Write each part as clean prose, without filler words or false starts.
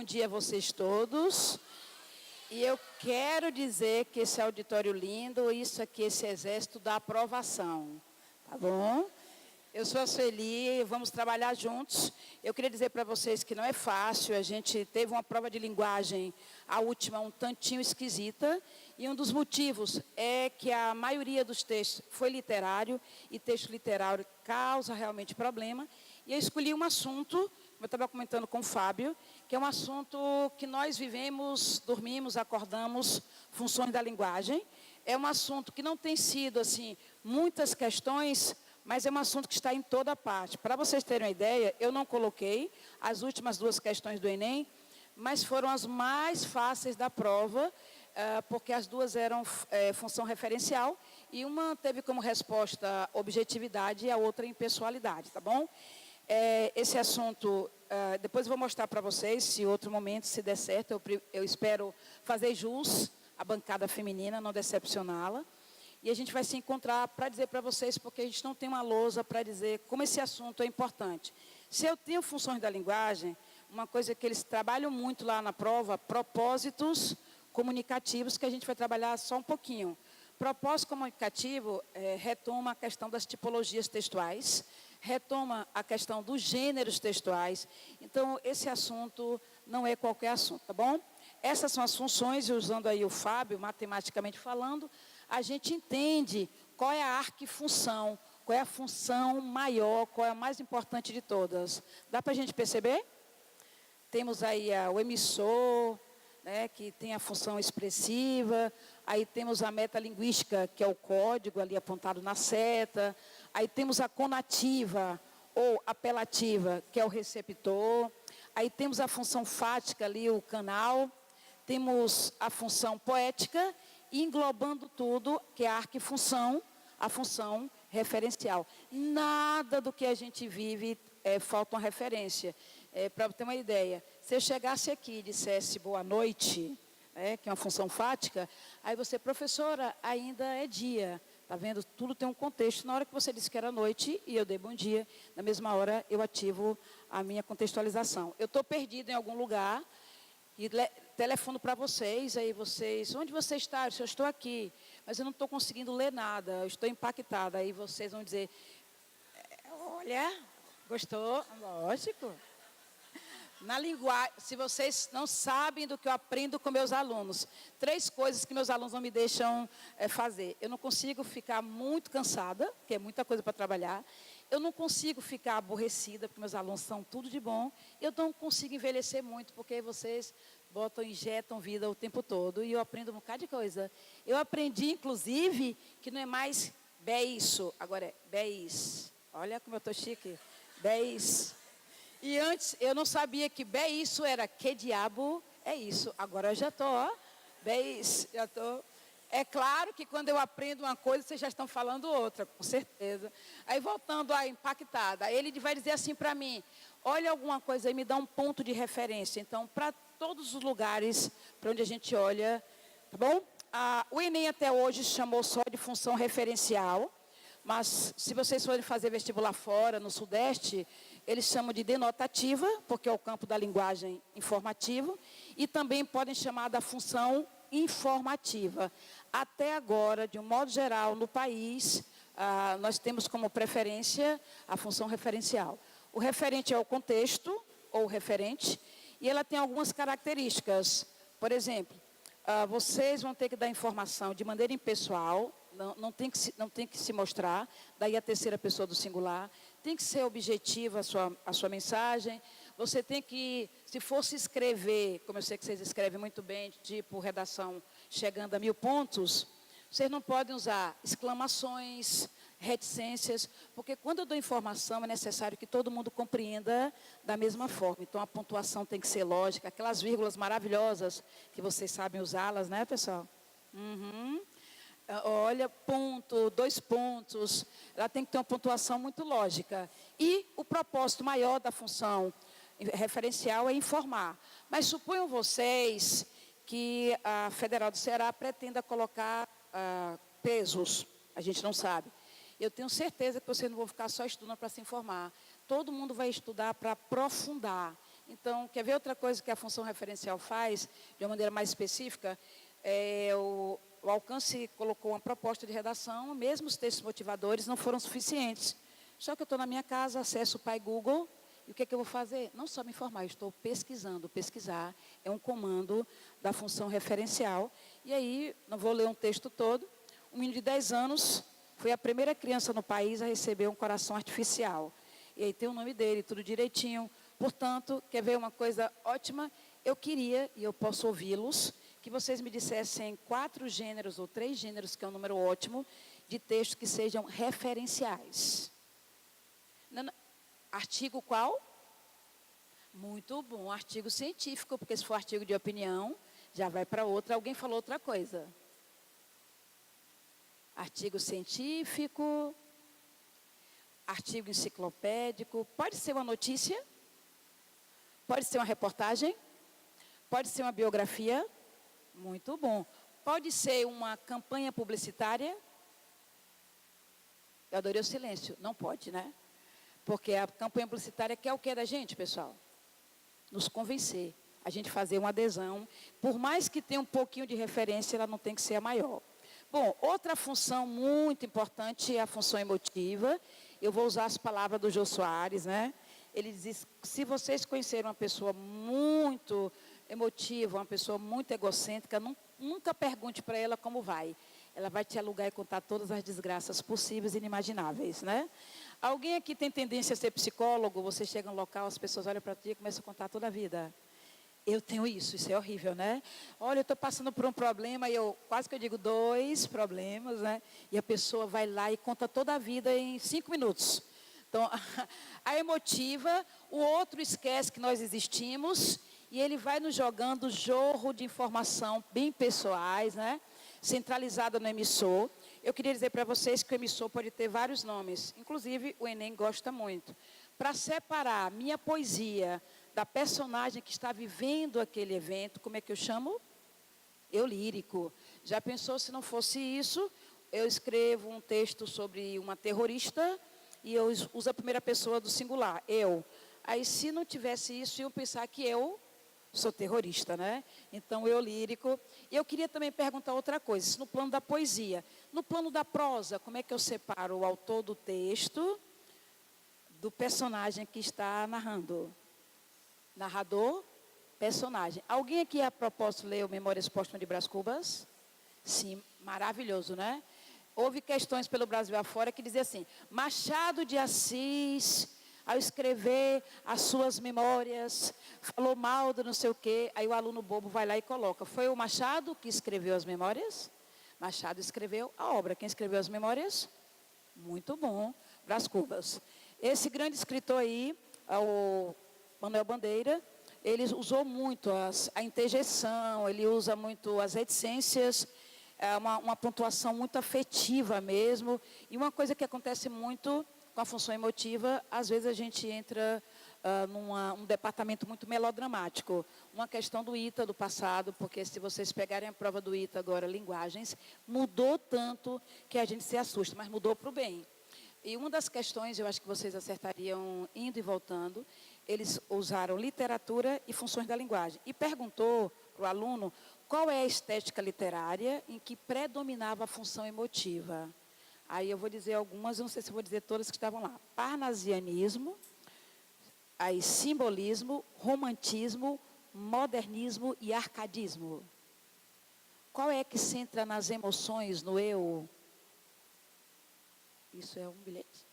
Bom dia a vocês todos. E eu quero dizer que esse auditório lindo, isso aqui, esse exército da aprovação, tá bom? Eu sou a Sueli, vamos trabalhar juntos. Eu queria dizer para vocês que não é fácil, a gente teve uma prova de linguagem, a última um tantinho esquisita, e um dos motivos é que a maioria dos textos foi literário, e texto literário causa realmente problema, e eu escolhi um assunto, como eu estava comentando com o Fábio, que é um assunto que nós vivemos, dormimos, acordamos, funções da linguagem. É um assunto que não tem sido, assim, muitas questões, mas é um assunto que está em toda parte. Para vocês terem uma ideia, eu não coloquei as últimas duas questões do Enem, mas foram as mais fáceis da prova, porque as duas eram função referencial, e uma teve como resposta objetividade e a outra impessoalidade, tá bom? Esse assunto, depois eu vou mostrar para vocês, se outro momento, se der certo, eu espero fazer jus à bancada feminina, não decepcioná-la. E a gente vai se encontrar para dizer para vocês, porque a gente não tem uma lousa para dizer como esse assunto é importante. Se eu tenho funções da linguagem, uma coisa que eles trabalham muito lá na prova, propósitos comunicativos, que a gente vai trabalhar só um pouquinho. Propósito comunicativo retoma a questão das tipologias textuais, retoma a questão dos gêneros textuais. Então, esse assunto não é qualquer assunto, tá bom? Essas são as funções, e usando aí o Fábio, matematicamente falando, a gente entende qual é a arquifunção, qual é a função maior, qual é a mais importante de todas. Dá para a gente perceber? Temos aí o emissor, né, que tem a função expressiva, aí temos a metalinguística, que é o código ali apontado na seta, aí temos a conativa ou apelativa, que é o receptor, aí temos a função fática ali, o canal, temos a função poética, e englobando tudo, que é a arquifunção, a função referencial. Nada do que a gente vive falta uma referência. Para ter uma ideia, se eu chegasse aqui e dissesse boa noite, que é uma função fática, aí você, professora, ainda é dia. Está vendo? Tudo tem um contexto. Na hora que você disse que era noite e eu dei bom dia, na mesma hora eu ativo a minha contextualização. Eu estou perdido em algum lugar e telefono para vocês, aí vocês, onde você está? Eu estou aqui, mas eu não estou conseguindo ler nada, eu estou impactada. Aí vocês vão dizer, olha, gostou? Lógico. Na linguagem, se vocês não sabem do que eu aprendo com meus alunos, 3 coisas que meus alunos não me deixam fazer. Eu não consigo ficar muito cansada, que é muita coisa para trabalhar. Eu não consigo ficar aborrecida, porque meus alunos são tudo de bom. Eu não consigo envelhecer muito, porque vocês injetam vida o tempo todo. E eu aprendo um bocado de coisa. Eu aprendi, inclusive, que não é mais isso, agora é béis. Olha como eu estou chique. Béis. E antes, eu não sabia que isso era que diabo é isso. Agora eu já estou, ó. Béis, já estou. É claro que quando eu aprendo uma coisa, vocês já estão falando outra, com certeza. Aí, voltando à impactada, ele vai dizer assim para mim, olha alguma coisa aí, me dá um ponto de referência. Então, para todos os lugares para onde a gente olha, tá bom? O Enem até hoje chamou só de função referencial, mas se vocês forem fazer vestibular fora, no Sudeste, eles chamam de denotativa, porque é o campo da linguagem informativo, e também podem chamar da função informativa. Até agora, de um modo geral, no país, nós temos como preferência a função referencial. O referente é o contexto, ou referente, e ela tem algumas características. Por exemplo, vocês vão ter que dar informação de maneira impessoal, não tem que se mostrar, daí a terceira pessoa do singular, tem que ser objetiva a sua mensagem, você tem que, se fosse escrever, como eu sei que vocês escrevem muito bem, tipo redação chegando a 1000 pontos, vocês não podem usar exclamações, reticências, porque quando eu dou informação é necessário que todo mundo compreenda da mesma forma. Então a pontuação tem que ser lógica, aquelas vírgulas maravilhosas que vocês sabem usá-las, né, pessoal? Olha, ponto, 2 pontos, ela tem que ter uma pontuação muito lógica. E o propósito maior da função referencial é informar. Mas suponham vocês que a Federal do Ceará pretenda colocar pesos, a gente não sabe. Eu tenho certeza que vocês não vão ficar só estudando para se informar. Todo mundo vai estudar para aprofundar. Então, quer ver outra coisa que a função referencial faz, de uma maneira mais específica? O Alcance colocou uma proposta de redação, mesmo os textos motivadores não foram suficientes. Só que eu estou na minha casa, acesso o Pai Google, e o que é que eu vou fazer? Não só me informar, eu estou pesquisando. Pesquisar é um comando da função referencial. E aí, não vou ler um texto todo, um menino de 10 anos foi a primeira criança no país a receber um coração artificial. E aí tem o nome dele, tudo direitinho. Portanto, quer ver uma coisa ótima? Eu queria, e eu posso ouvi-los, que vocês me dissessem 4 gêneros ou 3 gêneros, que é um número ótimo, de textos que sejam referenciais. Artigo qual? Muito bom, artigo científico, porque se for artigo de opinião, já vai para outra. Alguém falou outra coisa? Artigo científico, artigo enciclopédico, pode ser uma notícia, pode ser uma reportagem, pode ser uma biografia, muito bom. Pode ser uma campanha publicitária. Eu adorei o silêncio, não pode, né? Porque a campanha publicitária quer o que da gente, pessoal? Nos convencer, a gente fazer uma adesão. Por mais que tenha um pouquinho de referência, ela não tem que ser a maior. Bom, outra função muito importante é a função emotiva. Eu vou usar as palavras do Jô Soares, né? Ele diz, se vocês conhecerem uma pessoa muito emotiva, uma pessoa muito egocêntrica, nunca pergunte para ela como vai. Ela vai te alugar e contar todas as desgraças possíveis e inimagináveis, né? Alguém aqui tem tendência a ser psicólogo? Você chega no local, as pessoas olham para ti e começam a contar toda a vida. Eu tenho isso é horrível, né? Olha, eu estou passando por um problema, e quase que eu digo 2 problemas, né? E a pessoa vai lá e conta toda a vida em 5 minutos. Então, a emotiva, o outro esquece que nós existimos, e ele vai nos jogando jorro de informação bem pessoais, né? Centralizada no emissor. Eu queria dizer para vocês que o emissor pode ter vários nomes, inclusive o Enem gosta muito. Para separar minha poesia da personagem que está vivendo aquele evento, como é que eu chamo? Eu lírico. Já pensou se não fosse isso? Eu escrevo um texto sobre uma terrorista e eu uso a primeira pessoa do singular, eu. Aí se não tivesse isso, iam pensar que eu sou terrorista, né? Então, eu lírico. E eu queria também perguntar outra coisa, isso no plano da poesia. No plano da prosa, como é que eu separo o autor do texto do personagem que está narrando? Narrador, personagem. Alguém aqui, a propósito, leu Memórias Póstumas de Brás Cubas? Sim, maravilhoso, né? Houve questões pelo Brasil afora que diziam assim, Machado de Assis, ao escrever as suas memórias, falou mal do não sei o quê, aí o aluno bobo vai lá e coloca, foi o Machado que escreveu as memórias? Machado escreveu a obra. Quem escreveu as memórias? Muito bom, Brás Cubas. Esse grande escritor aí, o Manuel Bandeira, ele usou muito a interjeição, ele usa muito as reticências, uma pontuação muito afetiva mesmo. E uma coisa que acontece muito com a função emotiva, às vezes a gente entra num departamento muito melodramático. Uma questão do ITA do passado, porque se vocês pegarem a prova do ITA agora, linguagens, mudou tanto que a gente se assusta, mas mudou para o bem. E uma das questões, eu acho que vocês acertariam indo e voltando, eles usaram literatura e funções da linguagem. E perguntou para o aluno qual é a estética literária em que predominava a função emotiva. Aí eu vou dizer algumas, eu não sei se vou dizer todas que estavam lá. Parnasianismo, aí simbolismo, romantismo, modernismo e arcadismo. Qual é que centra nas emoções, no eu? Isso é um bilhete?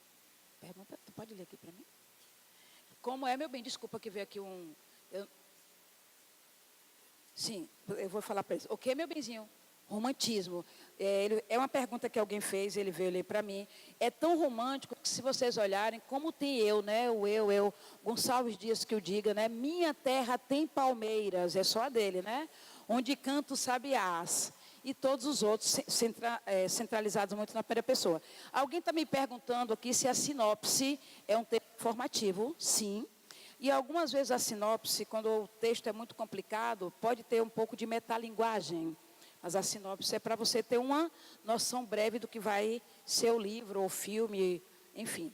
Pergunta, tu pode ler aqui para mim? Como é, meu bem? Desculpa que veio aqui um... Sim, eu vou falar para eles. O que, meu benzinho? Romantismo. É uma pergunta que alguém fez, ele veio ler para mim. É tão romântico que se vocês olharem, como tem eu, né? O eu, Gonçalves Dias que o diga, né? Minha terra tem palmeiras, é só a dele, né? Onde canto sabiás. E todos os outros centralizados muito na primeira pessoa. Alguém está me perguntando aqui se a sinopse é um texto informativo. Sim. E algumas vezes a sinopse, quando o texto é muito complicado, pode ter um pouco de metalinguagem. Mas a sinopse é para você ter uma noção breve do que vai ser o livro ou o filme, enfim.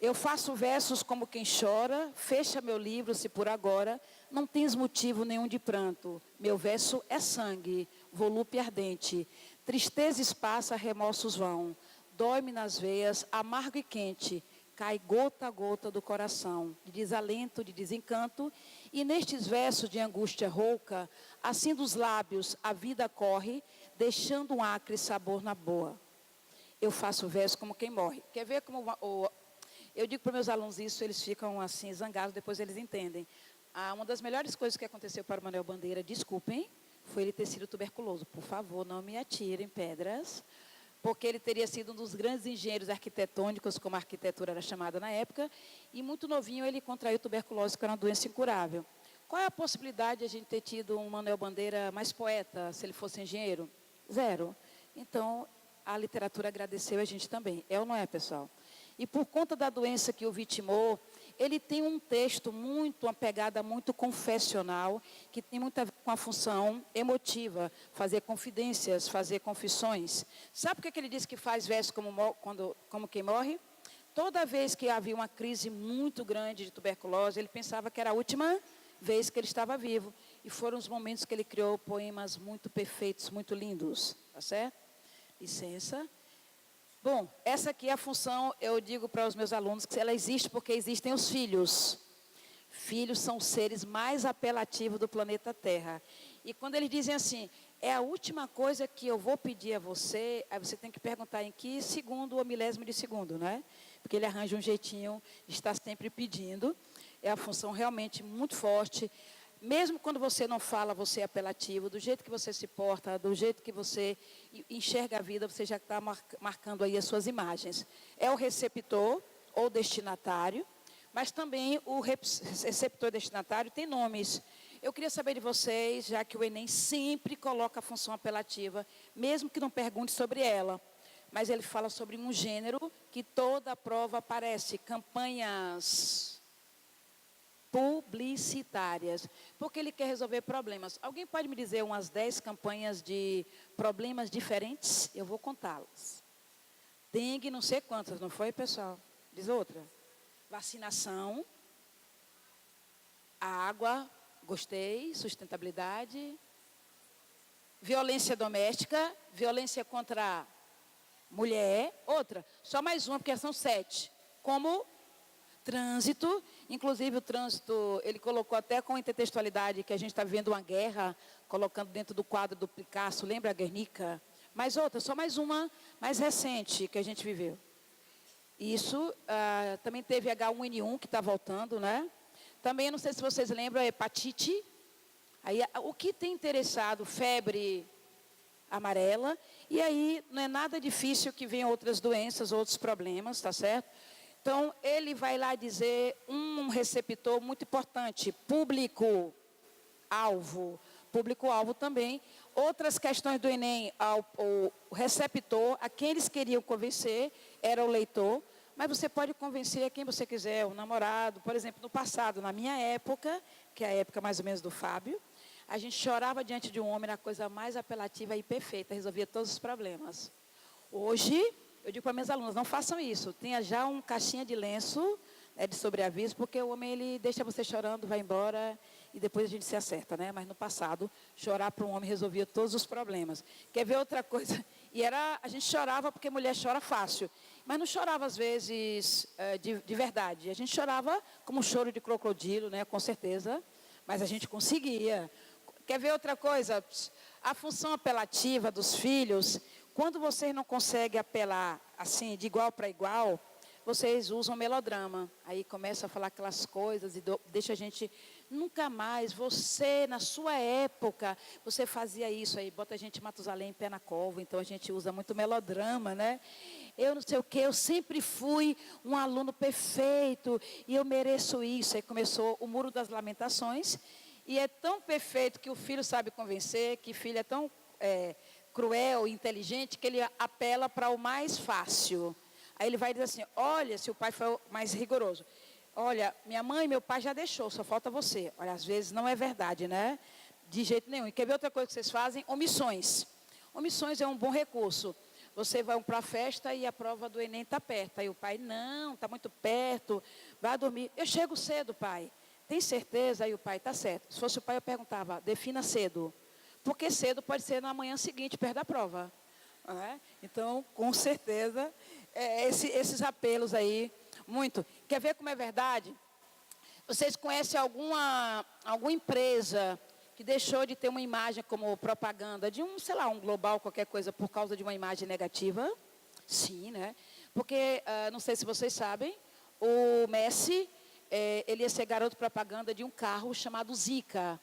Eu faço versos como quem chora, fecha meu livro se por agora não tens motivo nenhum de pranto. Meu verso é sangue, volúpia ardente, tristeza espassa, remorsos vão. Dói-me nas veias, amargo e quente, cai gota a gota do coração, de desalento, de desencanto, e nestes versos de angústia rouca, assim dos lábios a vida corre, deixando um acre sabor na boa. Eu faço verso como quem morre. Quer ver como eu digo para meus alunos isso, eles ficam assim zangados, depois eles entendem. Uma das melhores coisas que aconteceu para o Manuel Bandeira, desculpem, foi ele ter sido tuberculoso. Por favor, não me atirem pedras, porque ele teria sido um dos grandes engenheiros arquitetônicos, como a arquitetura era chamada na época, e muito novinho ele contraiu tuberculose, que era uma doença incurável. Qual é a possibilidade de a gente ter tido um Manuel Bandeira mais poeta, se ele fosse engenheiro? Zero. Então, a literatura agradeceu a gente também. É ou não é, pessoal? E por conta da doença que o vitimou, ele tem um texto uma pegada muito confessional, que tem muito a ver com a função emotiva, fazer confidências, fazer confissões. Sabe por que ele diz que faz verso como quem morre? Toda vez que havia uma crise muito grande de tuberculose, ele pensava que era a última vez que ele estava vivo. E foram os momentos que ele criou poemas muito perfeitos, muito lindos. Tá certo? Licença. Bom, essa aqui é a função, eu digo para os meus alunos, que ela existe porque existem os filhos. Filhos são os seres mais apelativos do planeta Terra. E quando eles dizem assim, é a última coisa que eu vou pedir a você, aí você tem que perguntar em que segundo ou milésimo de segundo, né? Porque ele arranja um jeitinho de estar sempre pedindo. É a função realmente muito forte. Mesmo quando você não fala, você é apelativo, do jeito que você se porta, do jeito que você enxerga a vida, você já está marcando aí as suas imagens. É o receptor ou destinatário, mas também o receptor e destinatário tem nomes. Eu queria saber de vocês, já que o Enem sempre coloca a função apelativa, mesmo que não pergunte sobre ela, mas ele fala sobre um gênero que toda a prova aparece, campanhas publicitárias, porque ele quer resolver problemas. Alguém pode me dizer umas 10 campanhas de problemas diferentes? Eu vou contá-las. Dengue, não sei quantas, não foi, pessoal? Diz outra. Vacinação, água, gostei, sustentabilidade, violência doméstica, violência contra a mulher, outra, só mais uma, porque são 7. Como trânsito, inclusive o trânsito, ele colocou até com intertextualidade que a gente está vivendo uma guerra, colocando dentro do quadro do Picasso, lembra a Guernica? Mais outra, só mais uma, mais recente que a gente viveu. Isso, também teve H1N1 que está voltando, né? Também, não sei se vocês lembram, a hepatite. Aí, o que tem interessado, febre amarela, e aí não é nada difícil que venham outras doenças, outros problemas, tá certo? Então, ele vai lá dizer um receptor muito importante, público-alvo. Público-alvo também. Outras questões do Enem, o receptor, a quem eles queriam convencer, era o leitor. Mas você pode convencer a quem você quiser, o namorado. Por exemplo, no passado, na minha época, que é a época mais ou menos do Fábio, a gente chorava diante de um homem, era a coisa mais apelativa e perfeita, resolvia todos os problemas. Hoje, eu digo para meus alunos, não façam isso. Tenha já um caixinha de lenço, de sobreaviso, porque o homem, ele deixa você chorando, vai embora e depois a gente se acerta, né? Mas no passado, chorar para um homem resolvia todos os problemas. Quer ver outra coisa? E a gente chorava porque mulher chora fácil. Mas não chorava, às vezes, de verdade. A gente chorava como um choro de crocodilo, né? Com certeza. Mas a gente conseguia. Quer ver outra coisa? A função apelativa dos filhos, quando vocês não conseguem apelar assim, de igual para igual, vocês usam melodrama. Aí começa a falar aquelas coisas e deixa a gente... Nunca mais, você, na sua época, você fazia isso, aí bota a gente Matusalém em pé na cova, então a gente usa muito melodrama, né? Eu não sei o quê, eu sempre fui um aluno perfeito e eu mereço isso. Aí começou o Muro das Lamentações, e é tão perfeito que o filho sabe convencer, que o filho é tão cruel e inteligente, que ele apela para o mais fácil. Aí ele vai dizer assim, olha, se o pai for mais rigoroso, olha, minha mãe e meu pai já deixou, só falta você. Olha, às vezes não é verdade, né? De jeito nenhum. E quer ver outra coisa que vocês fazem? Omissões. Omissões é um bom recurso. você vai para a festa e a prova do Enem está perto. Aí o pai, não, está muito perto, vai dormir. Eu chego cedo, pai. Tem certeza? Aí o pai, está certo. Se fosse o pai, eu perguntava, defina cedo. Porque cedo pode ser na manhã seguinte, perto da prova. Então, com certeza, esses apelos aí, muito. Quer ver como é verdade? Vocês conhecem alguma empresa que deixou de ter uma imagem como propaganda de sei lá, um global, qualquer coisa, por causa de uma imagem negativa? Sim, né? Porque, não sei se vocês sabem, o Messi, ele ia ser garoto propaganda de um carro chamado Zika.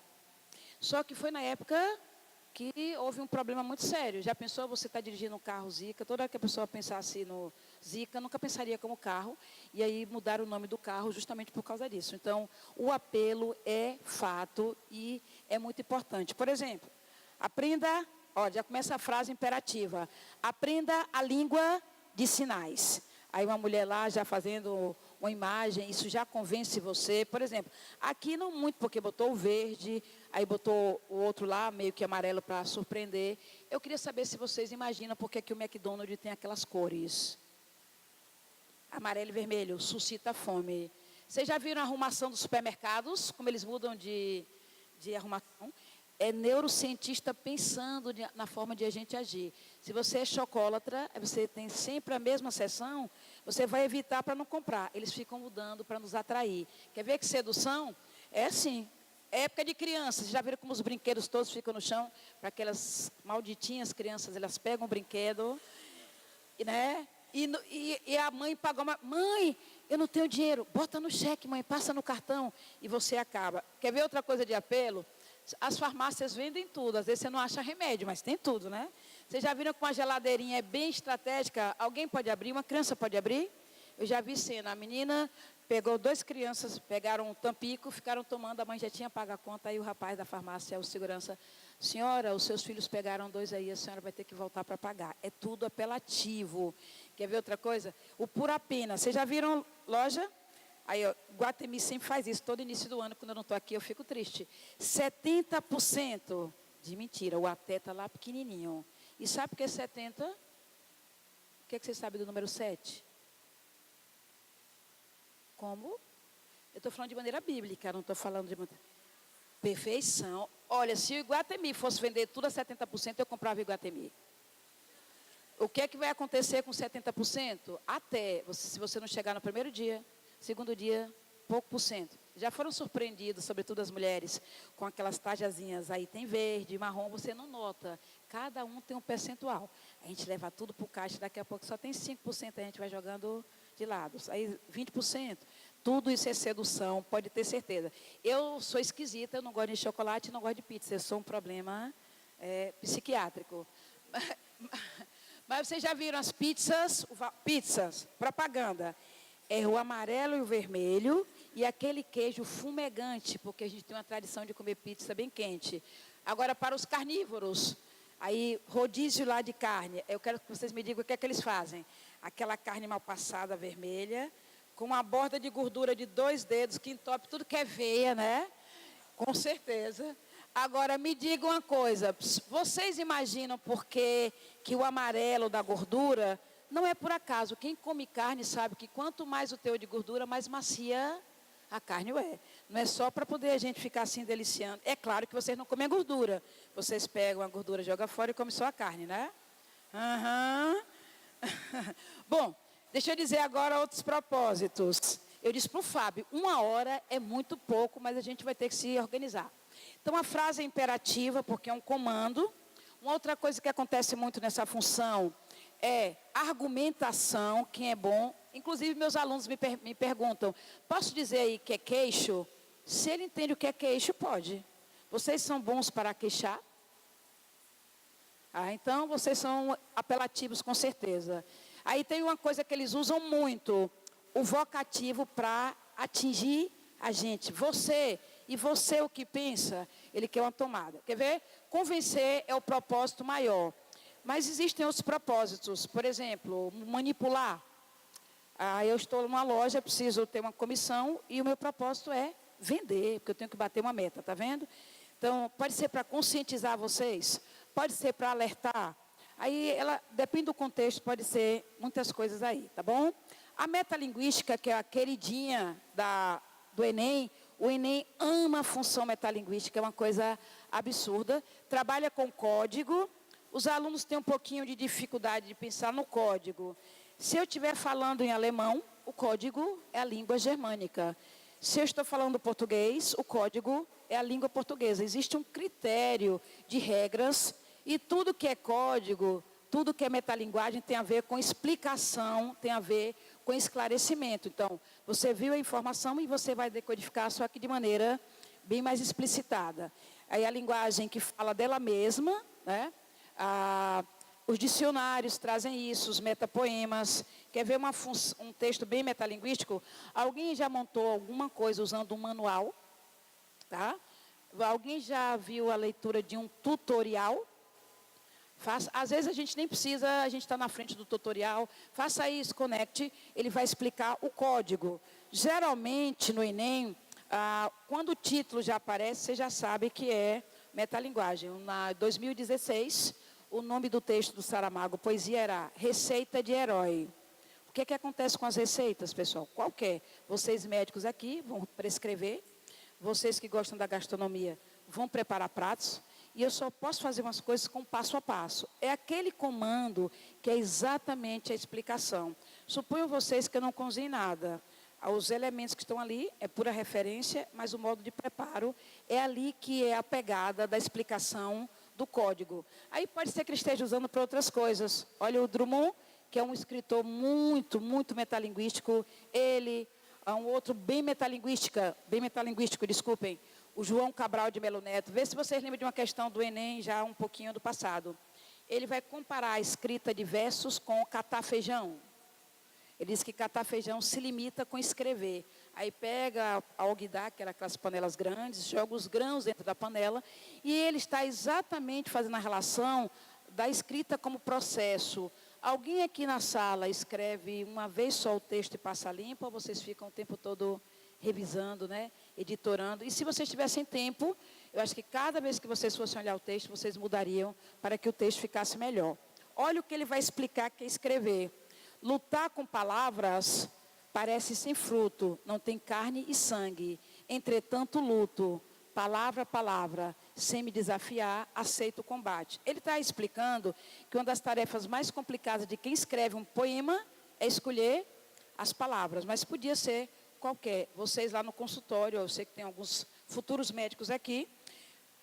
Só que foi na época que houve um problema muito sério. Já pensou, você está dirigindo um carro Zika, toda que a pessoa pensasse no Zika, nunca pensaria como carro, e aí mudaram o nome do carro justamente por causa disso. Então, o apelo é fato e é muito importante. Por exemplo, aprenda, já começa a frase imperativa, aprenda a língua de sinais. Aí uma mulher lá já fazendo uma imagem, isso já convence você. Por exemplo, aqui não muito, porque botou o verde, aí botou o outro lá, meio que amarelo para surpreender. Eu queria saber se vocês imaginam por que o McDonald's tem aquelas cores. Amarelo e vermelho, suscita fome. Vocês já viram a arrumação dos supermercados? Como eles mudam de arrumação? É neurocientista pensando na forma de a gente agir. Se você é chocólatra, você tem sempre a mesma seção, você vai evitar para não comprar. Eles ficam mudando para nos atrair. Quer ver que sedução? É assim. É época de crianças. Vocês já viram como os brinquedos todos ficam no chão? Para aquelas malditinhas crianças, elas pegam o brinquedo, né? E a mãe paga mãe, eu não tenho dinheiro. Bota no cheque, mãe, passa no cartão. E você acaba. Quer ver outra coisa de apelo? As farmácias vendem tudo, às vezes você não acha remédio, mas tem tudo, né? Vocês já viram que uma geladeirinha é bem estratégica? Alguém pode abrir? Uma criança pode abrir? Eu já vi cena, a menina pegou 2 crianças, pegaram um tampico, ficaram tomando, a mãe já tinha pago a conta, aí o rapaz da farmácia, o segurança, senhora, os seus filhos pegaram 2 aí, a senhora vai ter que voltar para pagar. É tudo apelativo. Quer ver outra coisa? O Pura Pena, vocês já viram loja? Aí, Guatemi sempre faz isso, todo início do ano, quando eu não estou aqui, eu fico triste. 70% de mentira, o até está lá pequenininho. E sabe o que é 70? O que você sabe do número 7? Como? Eu estou falando de maneira bíblica, não estou falando de maneira... Perfeição. Olha, se o Iguatemi fosse vender tudo a 70%, eu comprava o Iguatemi. O que é que vai acontecer com 70%? Até, se você não chegar no primeiro dia, segundo dia, pouco por cento. Já foram surpreendidos, sobretudo as mulheres, com aquelas tajazinhas aí, tem verde, marrom, você não nota. Cada um tem um percentual. A gente leva tudo para o caixa, daqui a pouco só tem 5%, a gente vai jogando de lado. Aí 20%. Tudo isso é sedução, pode ter certeza. Eu sou esquisita, eu não gosto de chocolate, não gosto de pizza. Eu sou um problema psiquiátrico. Mas vocês já viram as pizzas, propaganda. É o amarelo e o vermelho e aquele queijo fumegante, porque a gente tem uma tradição de comer pizza bem quente. Agora, para os carnívoros, aí rodízio lá de carne, eu quero que vocês me digam o que é que eles fazem. Aquela carne mal passada, vermelha, com uma borda de gordura de 2 dedos, que entope tudo que é veia, né? Com certeza. Agora, me digam uma coisa, vocês imaginam por que o amarelo da gordura... Não é por acaso, quem come carne sabe que quanto mais o teor de gordura, mais macia a carne é. Não é só para poder a gente ficar assim deliciando. É claro que vocês não comem a gordura. Vocês pegam a gordura, jogam fora e comem só a carne, né? Bom, deixa eu dizer agora outros propósitos. Eu disse para o Fábio, 1 hora é muito pouco, mas a gente vai ter que se organizar. Então, a frase é imperativa, porque é um comando. Uma outra coisa que acontece muito nessa função é argumentação, quem é bom. Inclusive, meus alunos me perguntam, posso dizer aí que é queixo? Se ele entende o que é queixo, pode. Vocês são bons para queixar? Então, vocês são apelativos, com certeza. Aí tem uma coisa que eles usam muito, o vocativo para atingir a gente. Você, e você o que pensa? Ele quer uma tomada. Quer ver? Convencer é o propósito maior. Mas existem outros propósitos, por exemplo, manipular. Eu estou numa loja, preciso ter uma comissão e o meu propósito é vender, porque eu tenho que bater uma meta, tá vendo? Então, pode ser para conscientizar vocês, pode ser para alertar. Aí, ela, depende do contexto, pode ser muitas coisas aí, tá bom? A metalinguística, que é a queridinha do Enem, o Enem ama a função metalinguística, é uma coisa absurda. Trabalha com código. Os alunos têm um pouquinho de dificuldade de pensar no código. Se eu estiver falando em alemão, o código é a língua germânica. Se eu estou falando português, o código é a língua portuguesa. Existe um critério de regras e tudo que é código, tudo que é metalinguagem tem a ver com explicação, tem a ver com esclarecimento. Então, você viu a informação e você vai decodificar, só que de maneira bem mais explicitada. Aí a linguagem que fala dela mesma, né? Os dicionários trazem isso, os metapoemas. Quer ver um texto bem metalinguístico? Alguém já montou alguma coisa usando um manual? Tá? Alguém já viu a leitura de um tutorial? Às vezes a gente nem precisa, a gente está na frente do tutorial. Faça isso, conecte, ele vai explicar o código. Geralmente no Enem, quando o título já aparece, você já sabe que é metalinguagem. Na 2016, o nome do texto do Saramago, poesia, era Receita de Herói. O que acontece com as receitas, pessoal? Qualquer. Vocês médicos aqui vão prescrever, vocês que gostam da gastronomia vão preparar pratos, e eu só posso fazer umas coisas com passo a passo. É aquele comando que é exatamente a explicação. Suponho vocês que eu não cozinho nada. Os elementos que estão ali é pura referência, mas o modo de preparo é ali que é a pegada da explicação do código. Aí pode ser que ele esteja usando para outras coisas. Olha o Drummond, que é um escritor muito, muito metalinguístico. Ele é um outro bem metalinguístico, desculpem. O João Cabral de Melo Neto. Vê se vocês lembram de uma questão do Enem, já um pouquinho do passado. Ele vai comparar a escrita de versos com catar feijão. Ele diz que catar feijão se limita com escrever. Aí pega a alguidar, que era aquelas panelas grandes, joga os grãos dentro da panela, e ele está exatamente fazendo a relação da escrita como processo. Alguém aqui na sala escreve uma vez só o texto e passa limpo, ou vocês ficam o tempo todo revisando, né? Editorando? E se vocês tivessem tempo, eu acho que cada vez que vocês fossem olhar o texto, vocês mudariam para que o texto ficasse melhor. Olha o que ele vai explicar que é escrever. Lutar com palavras parece sem fruto, não tem carne e sangue. Entretanto, luto, palavra a palavra, sem me desafiar, aceito o combate. Ele está explicando que uma das tarefas mais complicadas de quem escreve um poema é escolher as palavras, mas podia ser qualquer. Vocês lá no consultório, eu sei que tem alguns futuros médicos aqui,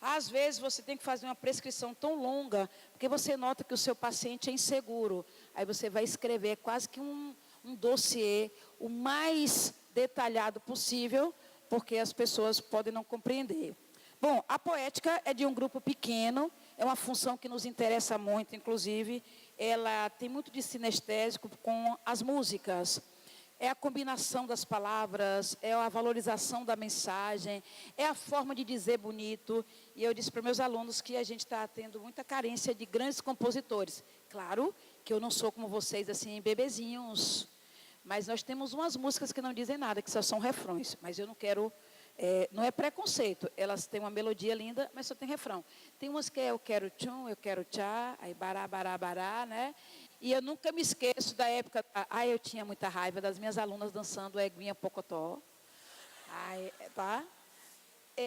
às vezes você tem que fazer uma prescrição tão longa, porque você nota que o seu paciente é inseguro. Aí você vai escrever quase que um dossiê, o mais detalhado possível, porque as pessoas podem não compreender. Bom, a poética é de um grupo pequeno, é uma função que nos interessa muito, inclusive, ela tem muito de sinestésico com as músicas. É a combinação das palavras, é a valorização da mensagem, é a forma de dizer bonito. E eu disse para meus alunos que a gente está tendo muita carência de grandes compositores. Claro que eu não sou como vocês, assim, bebezinhos. Mas nós temos umas músicas que não dizem nada, que só são refrões. Mas eu não quero, não é preconceito. Elas têm uma melodia linda, mas só tem refrão. Tem umas que é eu quero tchum, eu quero tchá, aí bará, bará, bará, né? E eu nunca me esqueço da época, eu tinha muita raiva das minhas alunas dançando Eguinha Pocotó. Tá?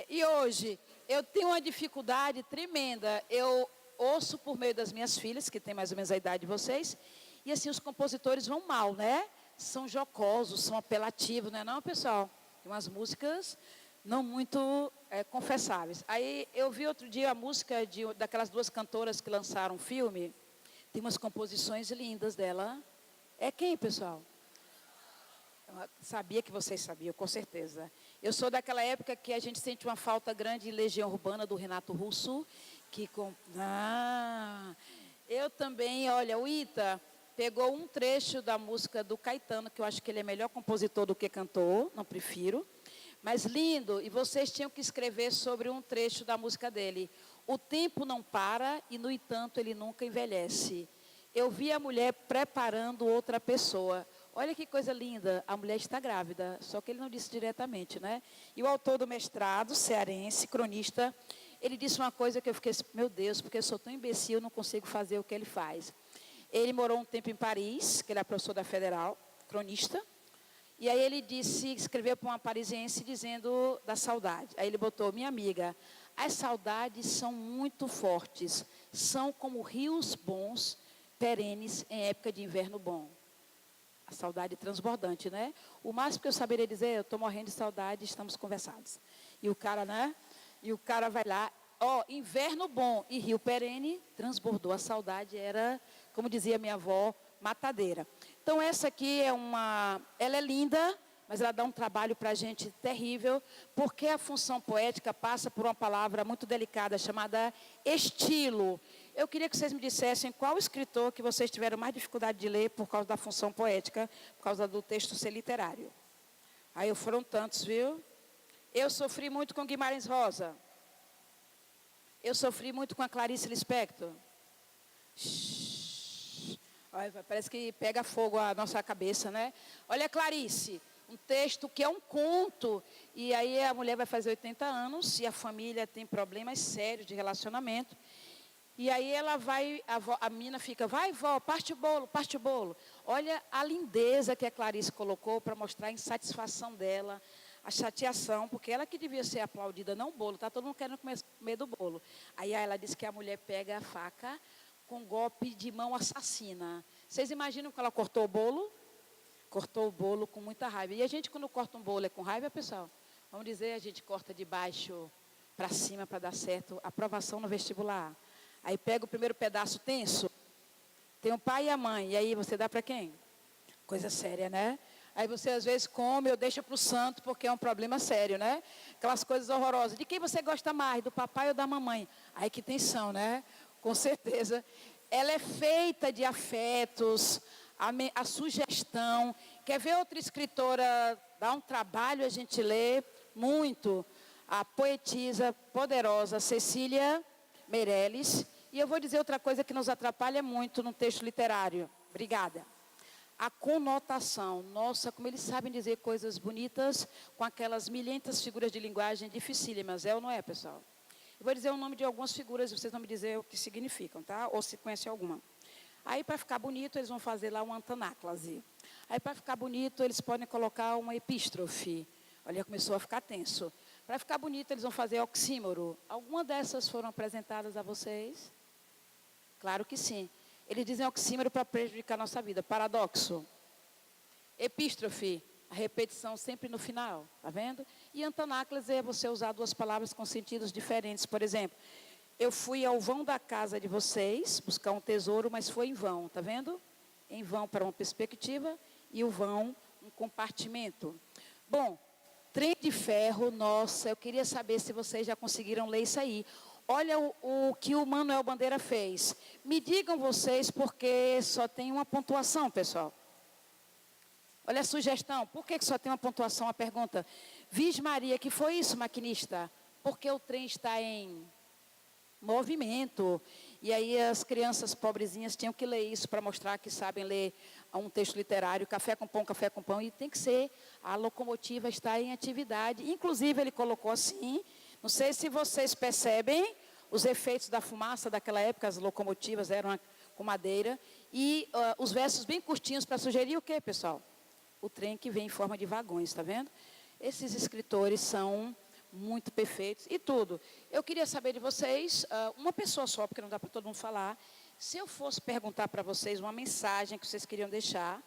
E hoje, eu tenho uma dificuldade tremenda. Eu ouço por meio das minhas filhas, que têm mais ou menos a idade de vocês, e assim, os compositores vão mal, né? São jocosos, são apelativos, não é não, pessoal? Tem umas músicas não muito confessáveis. Aí, eu vi outro dia a música daquelas duas cantoras que lançaram um filme. Tem umas composições lindas dela. É quem, pessoal? Eu sabia que vocês sabiam, com certeza. Eu sou daquela época que a gente sente uma falta grande de Legião Urbana, do Renato Russo. Eu também, olha, o Ita pegou um trecho da música do Caetano, que eu acho que ele é melhor compositor do que cantor, não prefiro. Mas lindo, e vocês tinham que escrever sobre um trecho da música dele. O tempo não para e, no entanto, ele nunca envelhece. Eu vi a mulher preparando outra pessoa. Olha que coisa linda, a mulher está grávida, só que ele não disse diretamente, né? E o autor do mestrado, cearense, cronista, ele disse uma coisa que eu fiquei assim, meu Deus, porque eu sou tão imbecil, não consigo fazer o que ele faz. Ele morou um tempo em Paris, que ele era professor da Federal, cronista. E aí ele disse, escreveu para uma parisiense dizendo da saudade. Aí ele botou, minha amiga, as saudades são muito fortes, são como rios bons, perenes em época de inverno bom. A saudade transbordante, né? O máximo que eu saberia dizer, eu estou morrendo de saudade, estamos conversados. E o cara, né? E o cara vai lá, inverno bom e rio perene, transbordou. A saudade era, como dizia minha avó, matadeira. Então essa aqui ela é linda, mas ela dá um trabalho para a gente terrível, porque a função poética passa por uma palavra muito delicada, chamada estilo. Eu queria que vocês me dissessem qual escritor que vocês tiveram mais dificuldade de ler por causa da função poética, por causa do texto ser literário. Aí foram tantos, viu? Eu sofri muito com Guimarães Rosa. Eu sofri muito com a Clarice Lispector. Olha, parece que pega fogo a nossa cabeça, né? Olha, Clarice, um texto que é um conto. E aí a mulher vai fazer 80 anos e a família tem problemas sérios de relacionamento. E aí ela vai, a mina fica, vai vó, parte o bolo, parte o bolo. Olha a lindeza que a Clarice colocou para mostrar a insatisfação dela, a chateação, porque ela que devia ser aplaudida, não o bolo, tá todo mundo querendo comer do bolo. Aí ela diz que a mulher pega a faca com golpe de mão assassina. Vocês imaginam que ela cortou o bolo? Cortou o bolo com muita raiva. E a gente, quando corta um bolo, é com raiva, pessoal? Vamos dizer, a gente corta de baixo para cima para dar certo. Aprovação no vestibular. Aí pega o primeiro pedaço tenso. Tem o pai e a mãe. E aí você dá para quem? Coisa séria, né? Aí você às vezes come ou deixa para o santo, porque é um problema sério, né? Aquelas coisas horrorosas. De quem você gosta mais? Do papai ou da mamãe? Aí que tensão, né? Com certeza. Ela é feita de afetos, a sugestão. Quer ver outra escritora dar um trabalho, a gente lê muito? A poetisa poderosa Cecília Meirelles. E eu vou dizer outra coisa que nos atrapalha muito no texto literário. Obrigada. A conotação. Nossa, como eles sabem dizer coisas bonitas com aquelas milhentas figuras de linguagem dificílimas. É ou não é, pessoal? Eu vou dizer o nome de algumas figuras e vocês vão me dizer o que significam, tá? Ou se conhecem alguma. Aí, para ficar bonito, eles vão fazer lá uma antanáclase. Aí, para ficar bonito, eles podem colocar uma epístrofe. Olha, começou a ficar tenso. Para ficar bonito, eles vão fazer oxímoro. Alguma dessas foram apresentadas a vocês? Claro que sim. Eles dizem oxímoro para prejudicar a nossa vida. Paradoxo. Epístrofe. A repetição sempre no final, tá vendo? E antanáclase é você usar duas palavras com sentidos diferentes. Por exemplo, eu fui ao vão da casa de vocês buscar um tesouro, mas foi em vão, tá vendo? Em vão para uma perspectiva e o vão um compartimento. Bom, trem de ferro, nossa, eu queria saber se vocês já conseguiram ler isso aí. Olha o que o Manuel Bandeira fez. Me digam vocês, porque só tem uma pontuação, pessoal. Olha a sugestão. Por que só tem uma pontuação? A pergunta. Viz Maria, que foi isso, maquinista? Porque o trem está em movimento. E aí as crianças pobrezinhas tinham que ler isso para mostrar que sabem ler um texto literário, café com pão, e tem que ser, a locomotiva está em atividade. Inclusive ele colocou assim, não sei se vocês percebem os efeitos da fumaça daquela época, as locomotivas eram com madeira, e os versos bem curtinhos para sugerir o quê, pessoal? O trem que vem em forma de vagões, está vendo? Esses escritores são muito perfeitos e tudo. Eu queria saber de vocês, uma pessoa só, porque não dá para todo mundo falar, se eu fosse perguntar para vocês uma mensagem que vocês queriam deixar,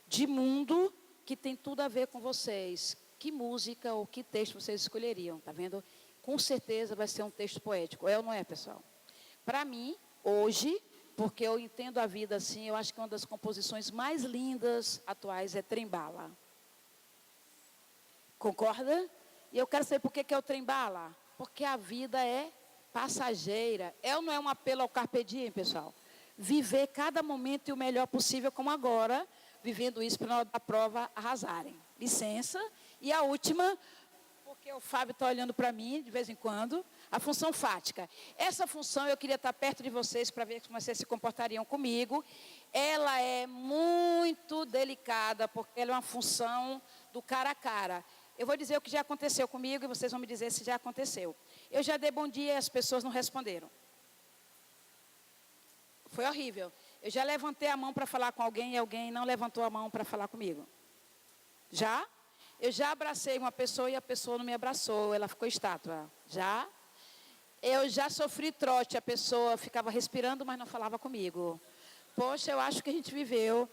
de mundo que tem tudo a ver com vocês, que música ou que texto vocês escolheriam, tá vendo? Com certeza vai ser um texto poético, é ou não é, pessoal? Para mim, hoje, porque eu entendo a vida assim, eu acho que uma das composições mais lindas atuais é Trem-Bala. Concorda? E eu quero saber por que é o Trem-Bala. Porque a vida é passageira. É ou não é um apelo ao carpe diem, pessoal? Viver cada momento e o melhor possível, como agora, vivendo isso para na hora da prova arrasarem. Licença. E a última, porque o Fábio está olhando para mim de vez em quando, a função fática. Essa função eu queria estar perto de vocês para ver como vocês se comportariam comigo. Ela é muito delicada, porque ela é uma função do cara a cara. Eu vou dizer o que já aconteceu comigo e vocês vão me dizer se já aconteceu. Eu já dei bom dia e as pessoas não responderam. Foi horrível. Eu já levantei a mão para falar com alguém e alguém não levantou a mão para falar comigo. Já? Eu já abracei uma pessoa e a pessoa não me abraçou, ela ficou estátua. Já? Eu já sofri trote, a pessoa ficava respirando, mas não falava comigo. Poxa, eu acho que a gente viveu,